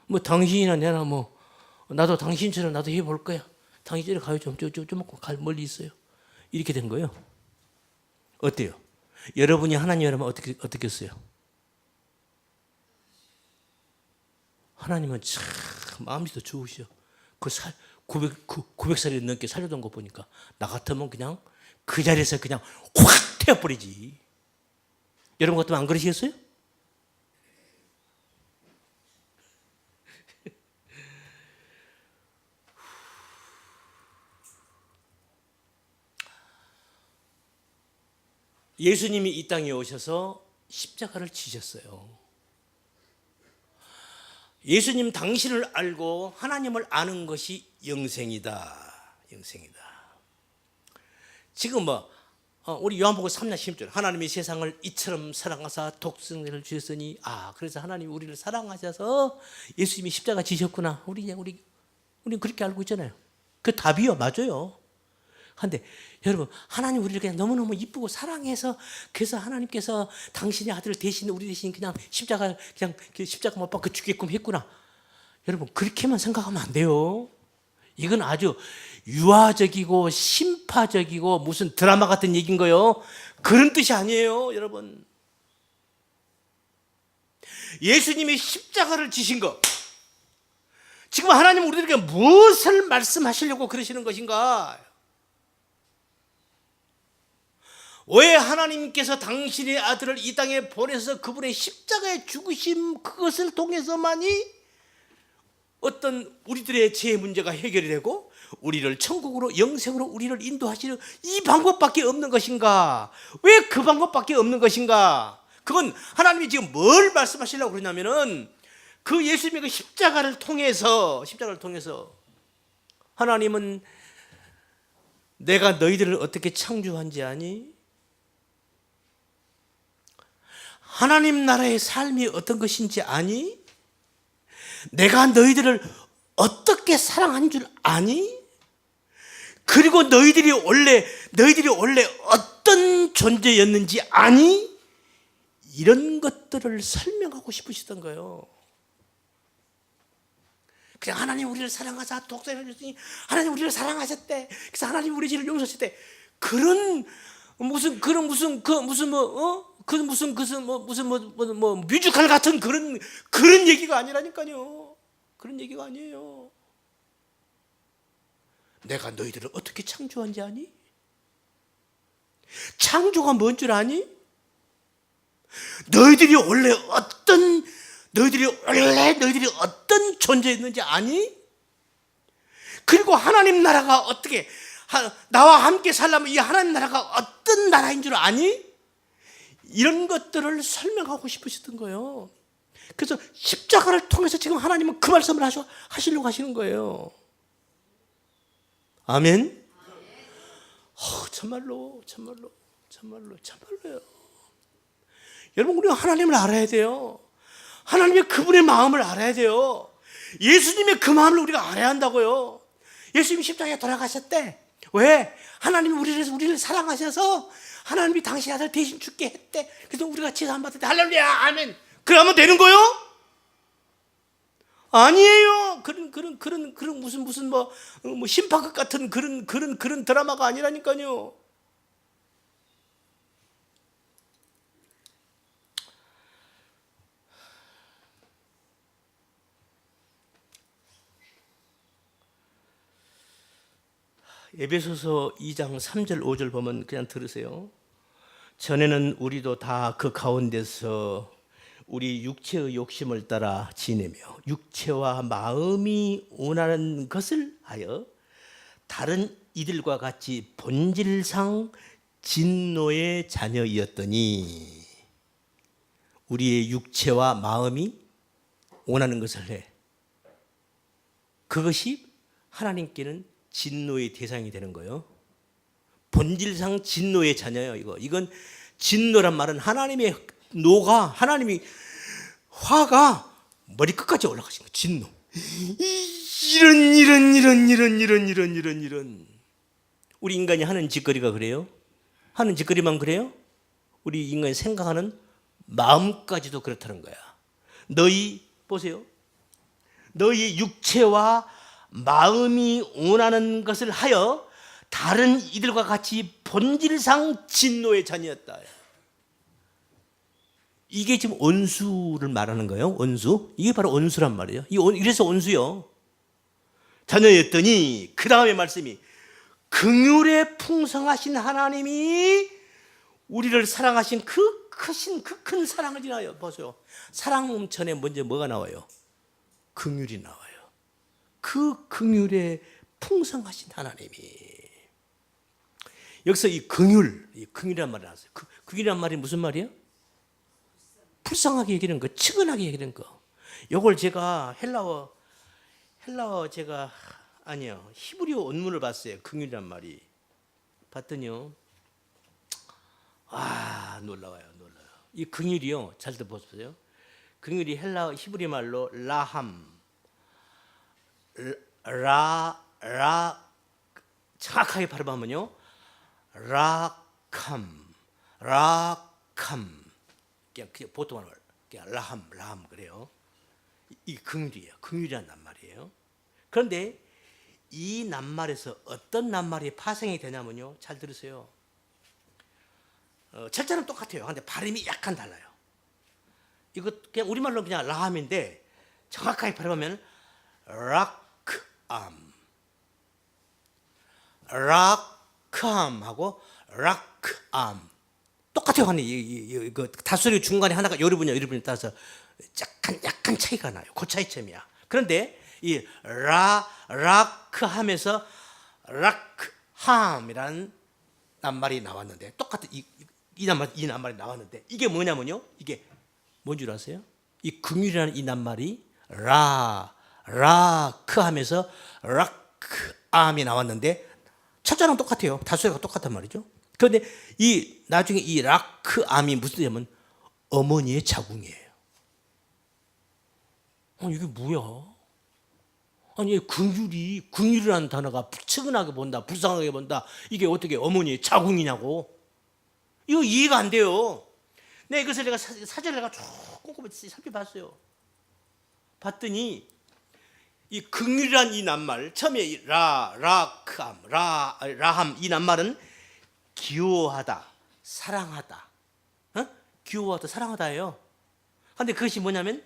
뭐 당신이나 내나 뭐 나도 당신처럼 나도 해볼 거야. 당신이 가요. 좀 멀리 있어요. 이렇게 된 거예요. 어때요? 여러분이 하나님이라면 어떻게 했어요? 하나님은 참 마음이 더 좋으셔. 900살이 넘게 살려던 거 보니까 나 같으면 그냥 그 자리에서 그냥 확 태워버리지. 여러분 같으면 안 그러시겠어요? 예수님이 이 땅에 오셔서 십자가를 지셨어요. 예수님 당신을 알고 하나님을 아는 것이 영생이다. 영생이다. 지금 우리 요한복음 3장 10절 하나님이 세상을 이처럼 사랑하사 독생자를 주셨으니 그래서 하나님이 우리를 사랑하셔서 예수님이 십자가 지셨구나. 우리는 그렇게 알고 있잖아요. 그 답이요. 맞아요. 그런데 여러분 하나님 우리를 그냥 너무너무 이쁘고 사랑해서 그래서 하나님께서 당신의 아들을 대신 우리 대신 그냥 십자가 못 박고 죽게끔 했구나. 여러분 그렇게만 생각하면 안 돼요. 이건 아주 유아적이고 심파적이고 무슨 드라마 같은 얘기인 거요. 그런 뜻이 아니에요, 여러분. 예수님이 십자가를 지신 것. 지금 하나님 우리들에게 무엇을 말씀하시려고 그러시는 것인가? 왜 하나님께서 당신의 아들을 이 땅에 보내서 그분의 십자가의 죽으심 그것을 통해서만이 어떤 우리들의 죄 문제가 해결이 되고 우리를 천국으로 영생으로 우리를 인도하시는 이 방법밖에 없는 것인가? 왜 그 방법밖에 없는 것인가? 그건 하나님이 지금 뭘 말씀하시려고 그러냐면은 그 예수님의 그 십자가를 통해서 하나님은 내가 너희들을 어떻게 창조한지 아니? 하나님 나라의 삶이 어떤 것인지 아니? 내가 너희들을 어떻게 사랑한 줄 아니? 그리고 너희들이 원래 어떤 존재였는지 아니? 이런 것들을 설명하고 싶으시던 거예요. 그냥 하나님 우리를 사랑하사 독생자를 주시니 하나님 우리를 사랑하셨대. 그래서 하나님 우리 죄를 용서하셨대. 그런 뮤지컬 같은 그런 얘기가 아니라니까요. 그런 얘기가 아니에요. 내가 너희들을 어떻게 창조한지 아니? 창조가 뭔 줄 아니? 너희들이 어떤 존재였는지 아니? 그리고 하나님 나라가 어떻게 나와 함께 살려면 이 하나님 나라가 어떤 나라인 줄 아니? 이런 것들을 설명하고 싶으셨던 거예요. 그래서 십자가를 통해서 지금 하나님은 그 말씀을 하시려고 하시는 거예요. 아멘? 참말로요. 여러분 우리가 하나님을 알아야 돼요. 하나님의 그분의 마음을 알아야 돼요. 예수님의 그 마음을 우리가 알아야 한다고요. 예수님이 십자가에 돌아가셨대. 왜? 하나님이 우리를 사랑하셔서 하나님이 당신 아들 대신 죽게 했대. 그래서 우리가 제사함 받을 때 할렐루야 아멘. 그러면 되는 거요? 아니에요. 그런 무슨 심파극 같은 그런 드라마가 아니라니까요. 에베소서 2장 3절 5절 보면 그냥 들으세요. 전에는 우리도 다 그 가운데서 우리 육체의 욕심을 따라 지내며 육체와 마음이 원하는 것을 하여 다른 이들과 같이 본질상 진노의 자녀이었더니 우리의 육체와 마음이 원하는 것을 해. 그것이 하나님께는 진노의 대상이 되는 거예요. 본질상 진노의 자녀예요. 이건 진노란 말은 하나님의 하나님이 화가 머리끝까지 올라가신 거예요. 진노. 이런. 우리 인간이 하는 짓거리가 그래요? 하는 짓거리만 그래요? 우리 인간이 생각하는 마음까지도 그렇다는 거야. 보세요. 너희 육체와 마음이 원하는 것을 하여 다른 이들과 같이 본질상 진노의 자녀였다. 이게 지금 원수를 말하는 거예요. 원수. 이게 바로 원수란 말이에요. 이래서 원수요. 자녀였더니 그 다음에 말씀이 긍휼에 풍성하신 하나님이 우리를 사랑하신 그 큰 사랑을 인하여 보세요. 사랑 전에 먼저 뭐가 나와요? 긍휼이 나와요. 그 긍휼에 풍성하신 하나님이 여기서 이 긍휼이란 말이 나왔어요. 긍휼이란 말이 무슨 말이에요? 불쌍하게 여기는 거, 측은하게 여기는 거. 요걸 제가 헬라어 제가 아니요 히브리어 원문을 봤어요. 긍휼이란 말이 봤더니요, 놀라워요. 이 긍휼이요, 잘 들어보세요. 긍휼이 헬라어 히브리 말로 라함, 정확하게 발음하면요, 라캄. 그냥 보통 말, 그냥 라함 그래요. 이 긍휼이에요. 긍휼이란 낱말이에요. 그런데 이 낱말에서 어떤 낱말이 파생이 되냐면요, 잘 들으세요. 철자는 똑같아요. 근데 발음이 약간 달라요. 이거 그냥 우리말로 그냥 라함인데 정확하게 발음하면 락함하고 락암 똑같아요. 이거 다소리 중간에 하나가 여러분이 따라서 약간 차이가 나요. 그 차이점이야. 그런데 이 라크함에서 락함이라는 낱말이 나왔는데 똑같은 이 낱말이 나왔는데 이게 뭐냐면요. 이게 뭔 줄 아세요? 이 긍휼이라는 이 낱말이 라크함에서 락암이 나왔는데 첫자랑 똑같아요. 다소리가 똑같단 말이죠. 그런데 이 나중에 이 라크암이 무슨 뜻이냐면 어머니의 자궁이에요. 이게 뭐야? 아니 긍휼이라는 단어가 측은하게 본다, 불쌍하게 본다. 이게 어떻게 어머니의 자궁이냐고? 이거 이해가 안 돼요. 네, 그래서 내가 사전을 내가 쭉 꼼꼼히 살펴봤어요. 봤더니 이 긍휼이란 이 낱말, 처음에 이 라함 이 낱말은 귀여워하다, 사랑하다, 귀여워하다, 사랑하다예요. 그런데 그것이 뭐냐면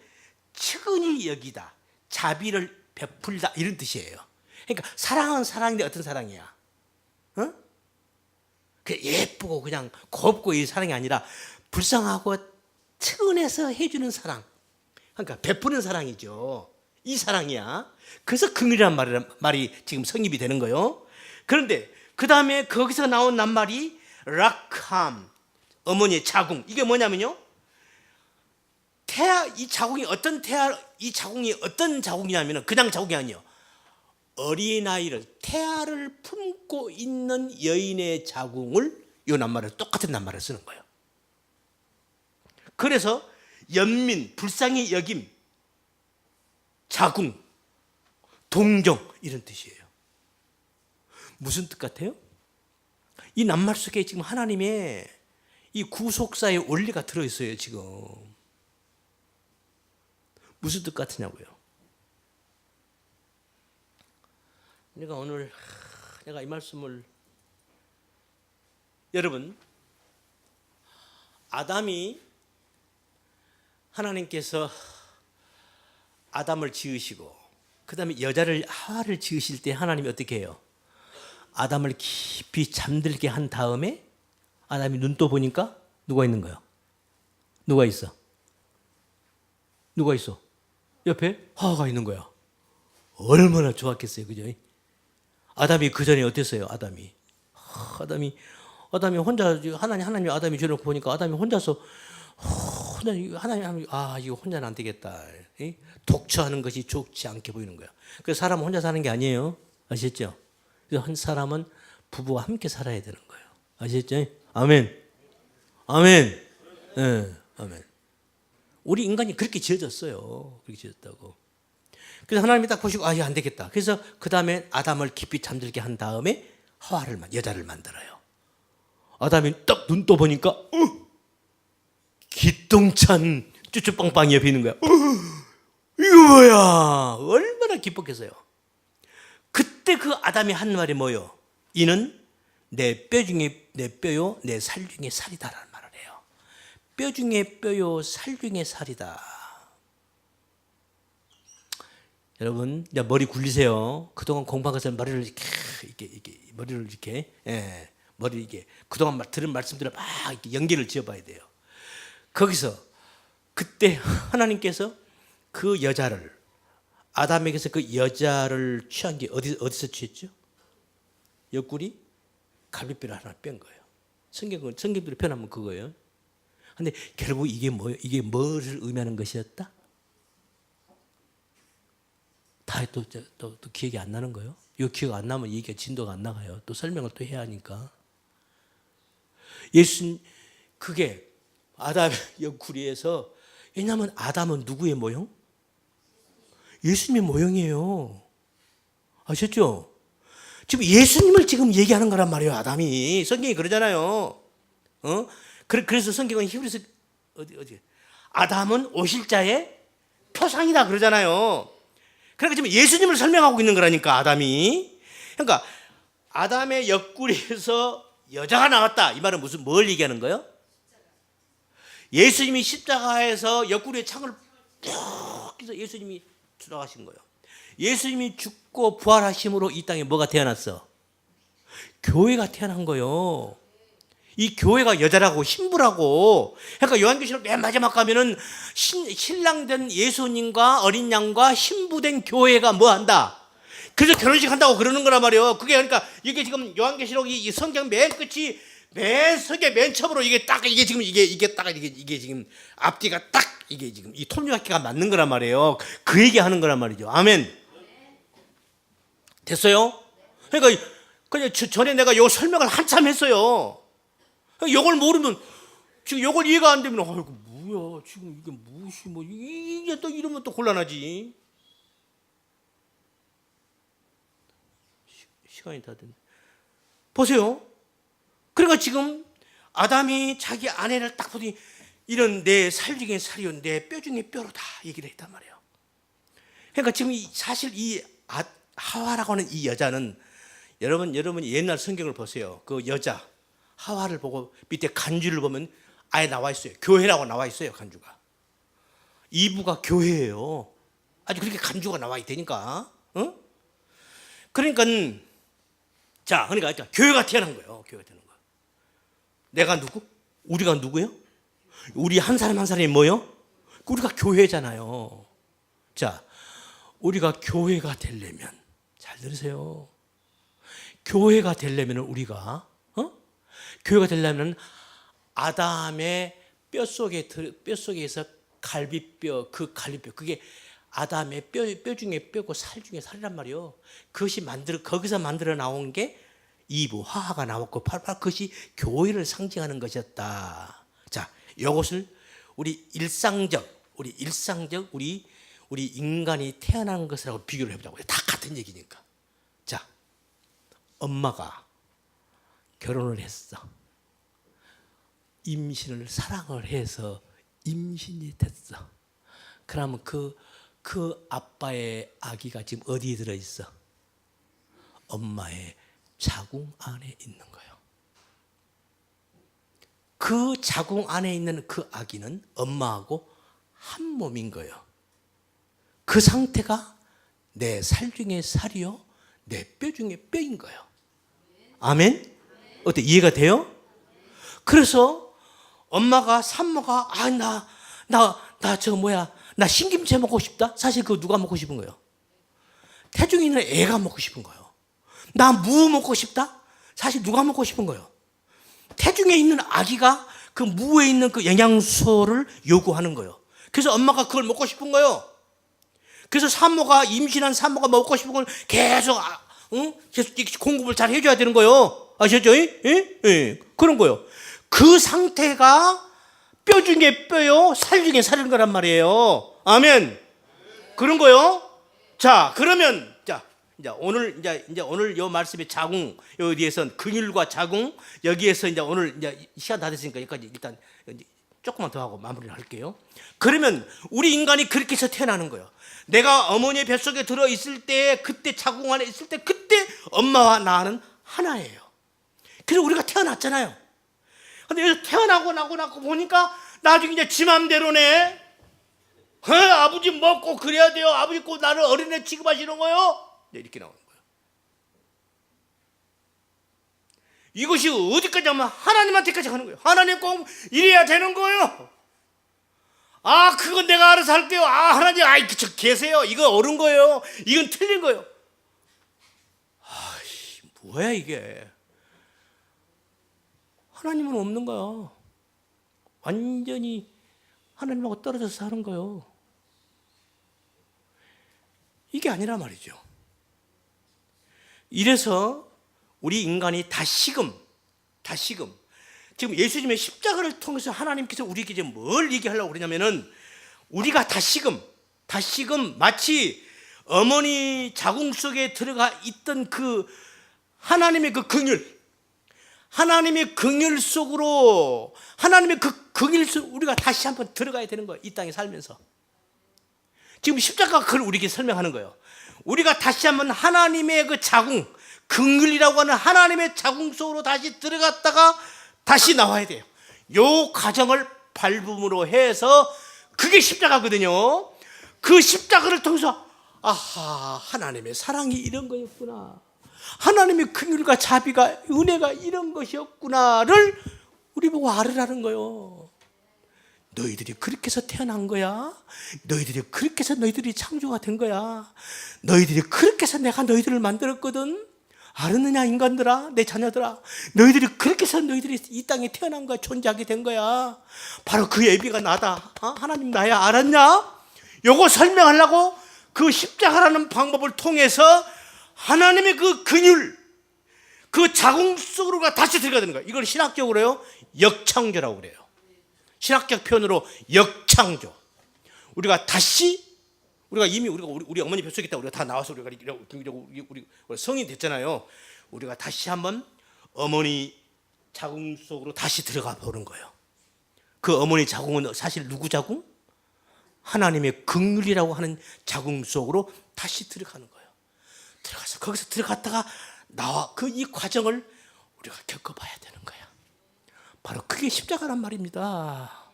측은히 여기다, 자비를 베풀다 이런 뜻이에요. 그러니까 사랑은 사랑인데 어떤 사랑이야? 그 예쁘고 그냥 곱고 이 사랑이 아니라 불쌍하고 측은해서 해주는 사랑. 그러니까 베푸는 사랑이죠. 이 사랑이야. 그래서 긍휼이란 말이 지금 성립이 되는 거예요. 그런데 그 다음에 거기서 나온 낱말이 락함, 어머니의 자궁. 이게 뭐냐면요, 이 자궁이 어떤 자궁이냐면 그냥 자궁이 아니에요. 어린아이를, 태아를 품고 있는 여인의 자궁을 이 낱말을 똑같은 낱말을 쓰는 거예요. 그래서 연민, 불쌍히 여김, 자궁, 동정 이런 뜻이에요. 무슨 뜻 같아요? 이 낱말 속에 지금 하나님의 이 구속사의 원리가 들어있어요. 지금 무슨 뜻 같으냐고요? 내가 오늘 내가 이 말씀을, 여러분, 아담이, 하나님께서 아담을 지으시고 그 다음에 여자를, 하와를 지으실 때 하나님이 어떻게 해요? 아담을 깊이 잠들게 한 다음에 아담이 눈 떠 보니까 누가 있는 거예요? 누가 있어? 옆에 하와가 있는 거야. 얼마나 좋았겠어요, 그죠? 아담이 그 전에 어땠어요? 아담이 혼자, 하나님 아담이 저렇게 보니까 아담이 혼자서 하나님 이거 혼자는 안 되겠다. 독처하는 것이 좋지 않게 보이는 거야. 그래서 사람은 혼자 사는 게 아니에요. 아시겠죠? 그래서 한 사람은 부부와 함께 살아야 되는 거예요. 아시겠죠? 아멘. 네, 아멘. 우리 인간이 그렇게 지어졌어요. 그렇게 지어졌다고. 그래서 하나님이 딱 보시고 이거 안 되겠다. 그래서 그 다음에 아담을 깊이 잠들게 한 다음에 여자를 만들어요. 아담이 딱 눈 떠 보니까 기똥찬 쭈쭈빵빵이 옆에 있는 거야. 이거 뭐야? 얼마나 기뻤겠어요. 그때 그 아담이 한 말이 뭐요? 이는 내 뼈 중에 내 뼈요, 내 살 중에 살이다라는 말을 해요. 뼈 중에 뼈요, 살 중에 살이다. 여러분, 이제 머리 굴리세요. 그동안 공부한 것을 머리를 이렇게 그동안 들은 말씀들을 막 이렇게 연결을 지어봐야 돼요. 거기서 그때 하나님께서 그 여자를, 아담에게서 그 여자를 취한 게 어디서 취했죠? 옆구리 갈비뼈를 하나 뺀 거예요. 성경대로 표현하면 그거예요. 근데 결국 이게 뭐예요? 이게 뭐를 의미하는 것이었다? 다 또 기억이 안 나는 거예요? 이거 기억 안 나면 얘기가 진도가 안 나가요. 또 설명을 또 해야 하니까. 예수님, 그게 아담의 옆구리에서, 왜냐하면 아담은 누구의 모형? 예수님의 모형이에요. 아셨죠? 지금 예수님을 지금 얘기하는 거란 말이에요. 아담이. 성경이 그러잖아요. 그래서 성경은 히브리서 어디 아담은 오실 자의 표상이다 그러잖아요. 그러니까 지금 예수님을 설명하고 있는 거라니까, 아담이. 그러니까 아담의 옆구리에서 여자가 나왔다. 이 말은 뭘 얘기하는 거예요? 예수님이 십자가에서 옆구리에 창을 푹 해서 예수님이 돌아가신 거예요. 예수님이 죽고 부활하심으로 이 땅에 뭐가 태어났어? 교회가 태어난 거예요. 이 교회가 여자라고, 신부라고. 그러니까 요한계시록 맨 마지막 가면은 신랑된 예수님과 어린 양과 신부된 교회가 뭐 한다? 그래서 결혼식 한다고 그러는 거란 말이에요. 그게 그러니까 이게 지금 요한계시록 이 성경 맨 끝이 맨 서계 맨 처음으로 이게 딱 이게 지금 이게 딱 이게 지금 앞뒤가 딱 이게 지금 이 톱니바퀴가 맞는 거란 말이에요. 그 얘기하는 거란 말이죠. 아멘. 됐어요? 그러니까 그냥 전에 내가 요 설명을 한참 했어요. 요걸 모르면 지금 요걸 이해가 안 되면 아이고 뭐야 지금 이게 무엇이 뭐 이게 또 이러면 또 곤란하지. 시간이 다 됐네. 보세요. 그러니까 지금 아담이 자기 아내를 딱 보더니 이런 내 살 중에 살이요 내 뼈 중에 뼈로다 얘기를 했단 말이에요. 그러니까 지금 사실 이 하와라고 하는 이 여자는 여러분이 옛날 성경을 보세요. 그 여자 하와를 보고 밑에 간주를 보면 아예 나와 있어요. 교회라고 나와 있어요. 간주가. 이부가 교회예요. 아주 그렇게 간주가 나와 있다니까. 그러니까 교회가 태어난 거예요. 교회가 태어난 거예요. 내가 누구? 우리가 누구예요? 우리 한 사람 한 사람이 뭐예요? 우리가 교회잖아요. 자, 우리가 교회가 되려면 잘 들으세요. 교회가 되려면 우리가 교회가 되려면 아담의 뼈속에서 갈비뼈, 그 갈비뼈 그게 아담의 뼈 중에 뼈고 살 중에 살이란 말이에요. 그것이 거기서 만들어 나온 게 이브 하하가 나왔고 바로 그것이 교회를 상징하는 것이었다. 자, 이것을 우리 인간이 태어난 것이라고 비교를 해보자고요. 다 같은 얘기니까. 자, 엄마가 결혼을 했어. 임신을 사랑을 해서 임신이 됐어. 그러면 그 아빠의 아기가 지금 어디에 들어있어? 엄마의 자궁 안에 있는 거예요. 그 자궁 안에 있는 그 아기는 엄마하고 한 몸인 거예요. 그 상태가 내 살 중에 살이요, 내 뼈 중에 뼈인 거예요. 아멘? 어때? 이해가 돼요? 그래서 엄마가 산모가 나 신김치 먹고 싶다. 사실 그거 누가 먹고 싶은 거예요? 태중에 있는 애가 먹고 싶은 거예요. 나 무 먹고 싶다. 사실 누가 먹고 싶은 거예요? 태중에 있는 아기가 그 무에 있는 그 영양소를 요구하는 거예요. 그래서 엄마가 그걸 먹고 싶은 거예요. 그래서 임신한 산모가 먹고 싶은 걸 계속 공급을 잘 해줘야 되는 거예요. 아셨죠? 그런 거예요. 그 상태가 뼈 중에 뼈요, 살 중에 살인 거란 말이에요. 아멘. 그런 거요. 자, 그러면 이제 오늘 요 말씀의 자궁 여기에서 근육과 자궁 여기에서 이제 오늘 이제 시간 다 됐으니까 여기까지 일단 조금만 더 하고 마무리를 할게요. 그러면 우리 인간이 그렇게 해서 태어나는 거예요. 내가 어머니의 뱃속에 들어 있을 때, 그때 자궁 안에 있을 때, 그때 엄마와 나는 하나예요. 그래서 우리가 태어났잖아요. 근데 여기서 태어나고 나고 보니까 나중에 이제 지 맘대로네. 아버지 먹고 그래야 돼요. 아버지 꼭 나를 어린애 취급하시는 거요. 이렇게 나오는 거예요. 이것이 어디까지 하면 하나님한테까지 가는 거예요. 하나님 꼭 이래야 되는 거예요. 그건 내가 알아서 할게요. 하나님, 저 계세요. 이거 옳은 거예요. 이건 틀린 거예요. 뭐야 이게. 하나님은 없는 거야. 완전히 하나님하고 떨어져서 사는 거예요. 이게 아니라 말이죠. 이래서 우리 인간이 다시금 지금 예수님의 십자가를 통해서 하나님께서 우리에게 이제 뭘 얘기하려고 그러냐면은 우리가 다시금 마치 어머니 자궁 속에 들어가 있던 그 하나님의 그 긍휼 속으로 하나님의 그 긍휼 속 우리가 다시 한번 들어가야 되는 거예요. 이 땅에 살면서. 지금 십자가가 그걸 우리에게 설명하는 거예요. 우리가 다시 한번 하나님의 그 자궁, 긍휼이라고 하는 하나님의 자궁 속으로 다시 들어갔다가 다시 나와야 돼요. 요 과정을 밟음으로 해서 그게 십자가거든요. 그 십자가를 통해서 아하, 하나님의 사랑이 이런 거였구나. 하나님의 긍휼과 자비가 은혜가 이런 것이었구나를 우리 보고 알으라는 거예요. 너희들이 그렇게 해서 태어난 거야. 너희들이 그렇게 해서 너희들이 창조가 된 거야. 너희들이 그렇게 해서 내가 너희들을 만들었거든. 알았느냐 인간들아, 내 자녀들아. 너희들이 그렇게 해서 너희들이 이 땅에 태어난 거야. 존재하게 된 거야. 바로 그 예비가 나다. 하나님 나야. 알았냐? 요거 설명하려고 그 십자가라는 방법을 통해서 하나님의 그 긍휼, 그 자궁 속으로 다시 들어가야 되는 거야. 이걸 신학적으로요 역창조라고 그래요. 신학적 표현으로 역창조. 우리가 이미 우리 어머니 뱃속에 있다 우리가 다 나와서 우리 성인 됐잖아요. 우리가 다시 한번 어머니 자궁 속으로 다시 들어가 보는 거예요. 그 어머니 자궁은 사실 누구 자궁? 하나님의 긍휼이라고 하는 자궁 속으로 다시 들어가는 거예요. 들어가서 거기서 들어갔다가 나와 이 과정을 우리가 겪어봐야 되는 거야. 바로 그게 십자가란 말입니다.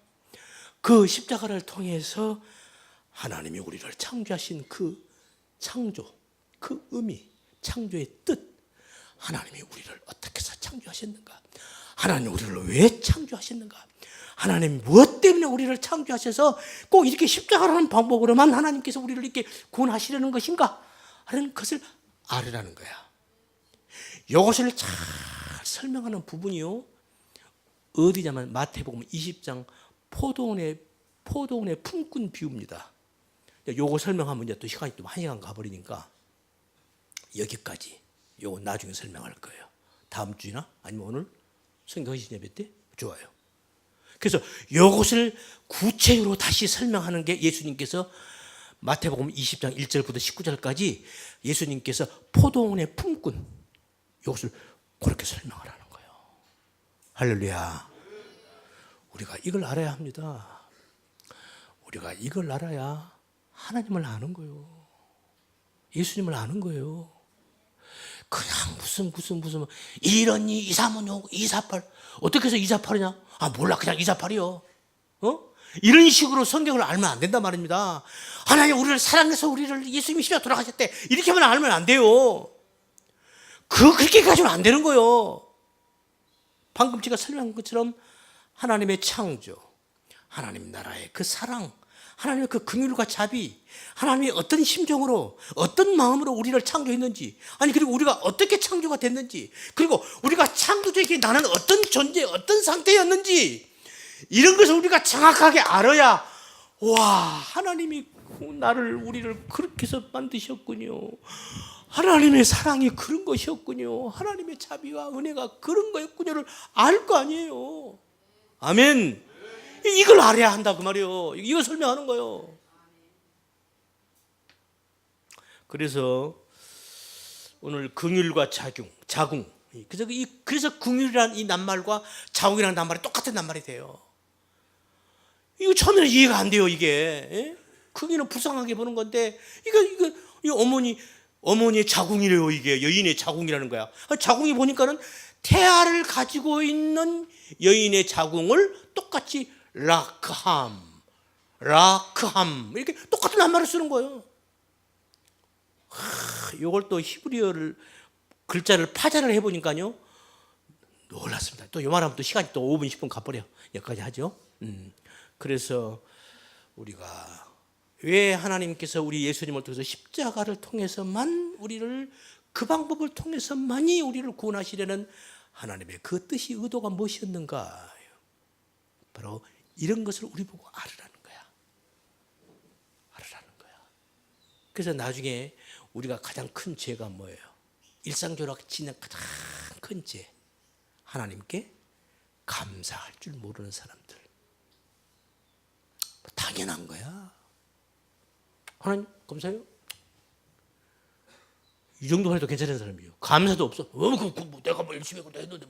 그 십자가를 통해서 하나님이 우리를 창조하신 그 창조, 그 의미, 창조의 뜻, 하나님이 우리를 어떻게 해서 창조하셨는가? 하나님 우리를 왜 창조하셨는가? 하나님 무엇 때문에 우리를 창조하셔서 꼭 이렇게 십자가라는 방법으로만 하나님께서 우리를 이렇게 구원하시려는 것인가? 하는 것을 알으라는 거야. 이것을 잘 설명하는 부분이요. 어디냐면 마태복음 20장 포도원의 품꾼 비유입니다. 요거 설명하면 이제 또 시간이 또 1시간 가버리니까 여기까지. 요거 나중에 설명할 거예요. 다음 주나 아니면 오늘 성경 헌신 예배 때? 좋아요. 그래서 요것을 구체적으로 다시 설명하는 게 예수님께서 마태복음 20장 1절부터 19절까지 예수님께서 포도원의 품꾼 요것을 그렇게 설명하라는 거예요. 할렐루야. 우리가 이걸 알아야 합니다. 우리가 이걸 알아야 하나님을 아는 거예요. 예수님을 아는 거예요. 그냥 무슨 112, 235, 248 어떻게 해서 248이냐? 몰라 그냥 248이요. 이런 식으로 성경을 알면 안 된단 말입니다. 하나님 우리를 사랑해서 우리를 예수님이 십자가에 돌아가셨대 이렇게만 알면 안 돼요. 그렇게 가지고는 안 되는 거예요. 방금 제가 설명한 것처럼 하나님의 창조, 하나님 나라의 그 사랑, 하나님의 그 긍휼과 자비, 하나님이 어떤 심정으로 어떤 마음으로 우리를 창조했는지, 아니 그리고 우리가 어떻게 창조가 됐는지, 그리고 우리가 창조주에게 나는 어떤 존재, 어떤 상태였는지 이런 것을 우리가 정확하게 알아야 와 하나님이 우리를 그렇게 해서 만드셨군요. 하나님의 사랑이 그런 것이었군요. 하나님의 자비와 은혜가 그런 거였군요를 알 거 아니에요. 아멘. 이걸 알아야 한다 그 말이에요. 이걸 설명하는 거예요. 그래서 오늘 긍휼과 자궁. 그래서 긍휼이라는 이 낱말과 자궁이라는 낱말이 똑같은 낱말이 돼요. 이거 처음에는 이해가 안 돼요. 이게 크기는 불쌍하게 보는 건데 이거 어머니의 자궁이래요. 이게 여인의 자궁이라는 거야. 자궁이 보니까는 태아를 가지고 있는 여인의 자궁을 똑같이 라크함 이렇게 똑같은 낱말을 쓰는 거예요. 이걸 또 히브리어를 글자를 파자를 해보니까요 놀랐습니다. 또 요 말하면 또 시간이 또 5분 10분 가버려. 여기까지 하죠. 그래서 우리가 왜 하나님께서 우리 예수님을 통해서 십자가를 통해서만 우리를 그 방법을 통해서만이 우리를 구원하시려는 하나님의 그 뜻이 의도가 무엇이었는가? 바로 이런 것을 우리 보고 알으라는 거야. 알으라는 거야. 그래서 나중에 우리가 가장 큰 죄가 뭐예요? 일상적으로 지는 가장 큰 죄. 하나님께 감사할 줄 모르는 사람들. 당연한 거야. 하나님 감사해요. 이 정도 해도 괜찮은 사람이에요. 감사도 없어. 내가 뭐 열심히 했는데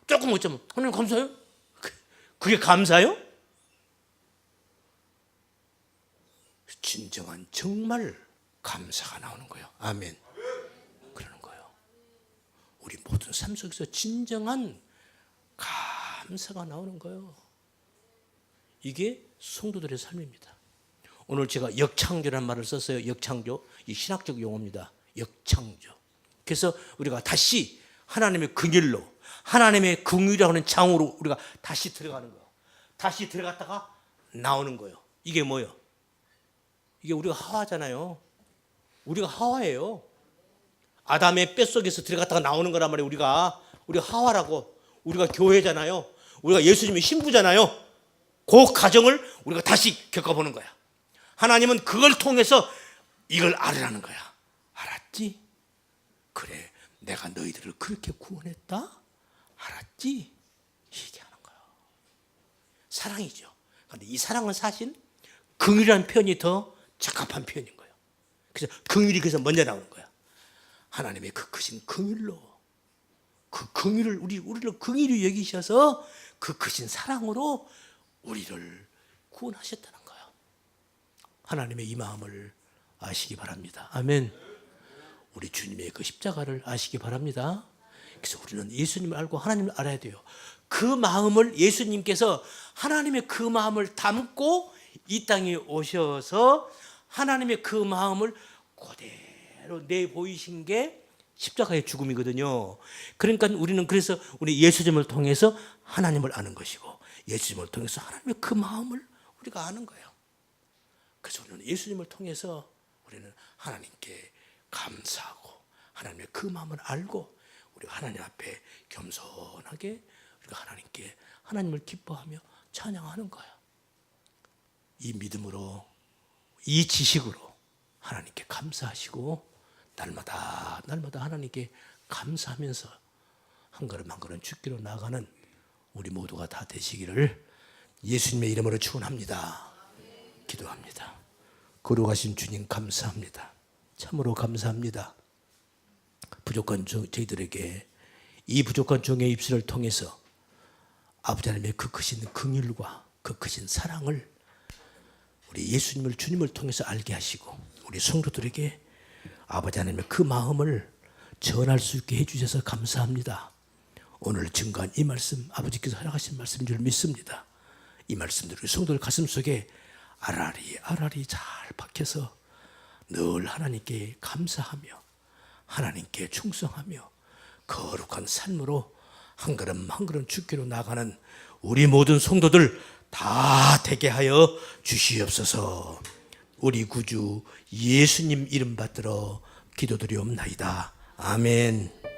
조금 어쩌면 하나님 감사해요? 그게 감사요? 진정한 정말 감사가 나오는 거예요. 아멘. 그러는 거예요. 우리 모든 삶 속에서 진정한 감사가 나오는 거예요. 이게 성도들의 삶입니다. 오늘 제가 역창조라는 말을 썼어요. 역창조. 이 신학적 용어입니다. 역창조. 그래서 우리가 다시 하나님의 긍휼로, 하나님의 긍휼이라고 하는 장으로 우리가 다시 들어가는 거예요. 다시 들어갔다가 나오는 거예요. 이게 뭐예요? 이게 우리가 하와잖아요. 우리가 하와예요. 아담의 뼛속에서 들어갔다가 나오는 거란 말이에요. 우리가 하와라고. 우리가 교회잖아요. 우리가 예수님의 신부잖아요. 그 과정을 우리가 다시 겪어보는 거야. 하나님은 그걸 통해서 이걸 알으라는 거야. 알았지? 그래, 내가 너희들을 그렇게 구원했다? 알았지? 얘기하는 거야. 사랑이죠. 그런데 이 사랑은 사실 긍휼이라는 표현이 더 적합한 표현인 거예요. 그래서 긍휼이 그래서 먼저 나오는 거야. 하나님의 그 크신 긍휼로, 그 긍휼을 우리를 긍휼히 여기셔서 그 크신 사랑으로 우리를 구원하셨다는 거예요. 하나님의 이 마음을 아시기 바랍니다. 아멘. 우리 주님의 그 십자가를 아시기 바랍니다. 그래서 우리는 예수님을 알고 하나님을 알아야 돼요. 그 마음을 예수님께서 하나님의 그 마음을 담고 이 땅에 오셔서 하나님의 그 마음을 그대로 내보이신 게 십자가의 죽음이거든요. 그러니까 우리는 그래서 우리 예수님을 통해서 하나님을 아는 것이고 예수님을 통해서 하나님의 그 마음을 우리가 아는 거예요. 그래서 우리는 예수님을 통해서 우리는 하나님께 감사하고 하나님의 그 마음을 알고 우리가 하나님 앞에 겸손하게 우리가 하나님께 하나님을 기뻐하며 찬양하는 거예요. 이 믿음으로 이 지식으로 하나님께 감사하시고 날마다 하나님께 감사하면서 한 걸음 한 걸음 주기로 나가는 우리 모두가 다 되시기를 예수님의 이름으로 축원합니다. 기도합니다. 거룩하신 주님 감사합니다. 참으로 감사합니다. 부족한 저희들에게 이 부족한 종의 입술을 통해서 아버지 하나님의 그 크신 긍휼과 그 크신 사랑을 우리 예수님을 주님을 통해서 알게 하시고 우리 성도들에게 아버지 하나님의 그 마음을 전할 수 있게 해주셔서 감사합니다. 오늘 증거한 이 말씀 아버지께서 허락하신 말씀인 줄 믿습니다. 이 말씀들이 우리 성도들 가슴 속에 알알이 잘 박혀서 늘 하나님께 감사하며 하나님께 충성하며 거룩한 삶으로 한 걸음 한 걸음 주께로 나가는 우리 모든 성도들 다 되게 하여 주시옵소서. 우리 구주 예수님 이름 받들어 기도드리옵나이다. 아멘.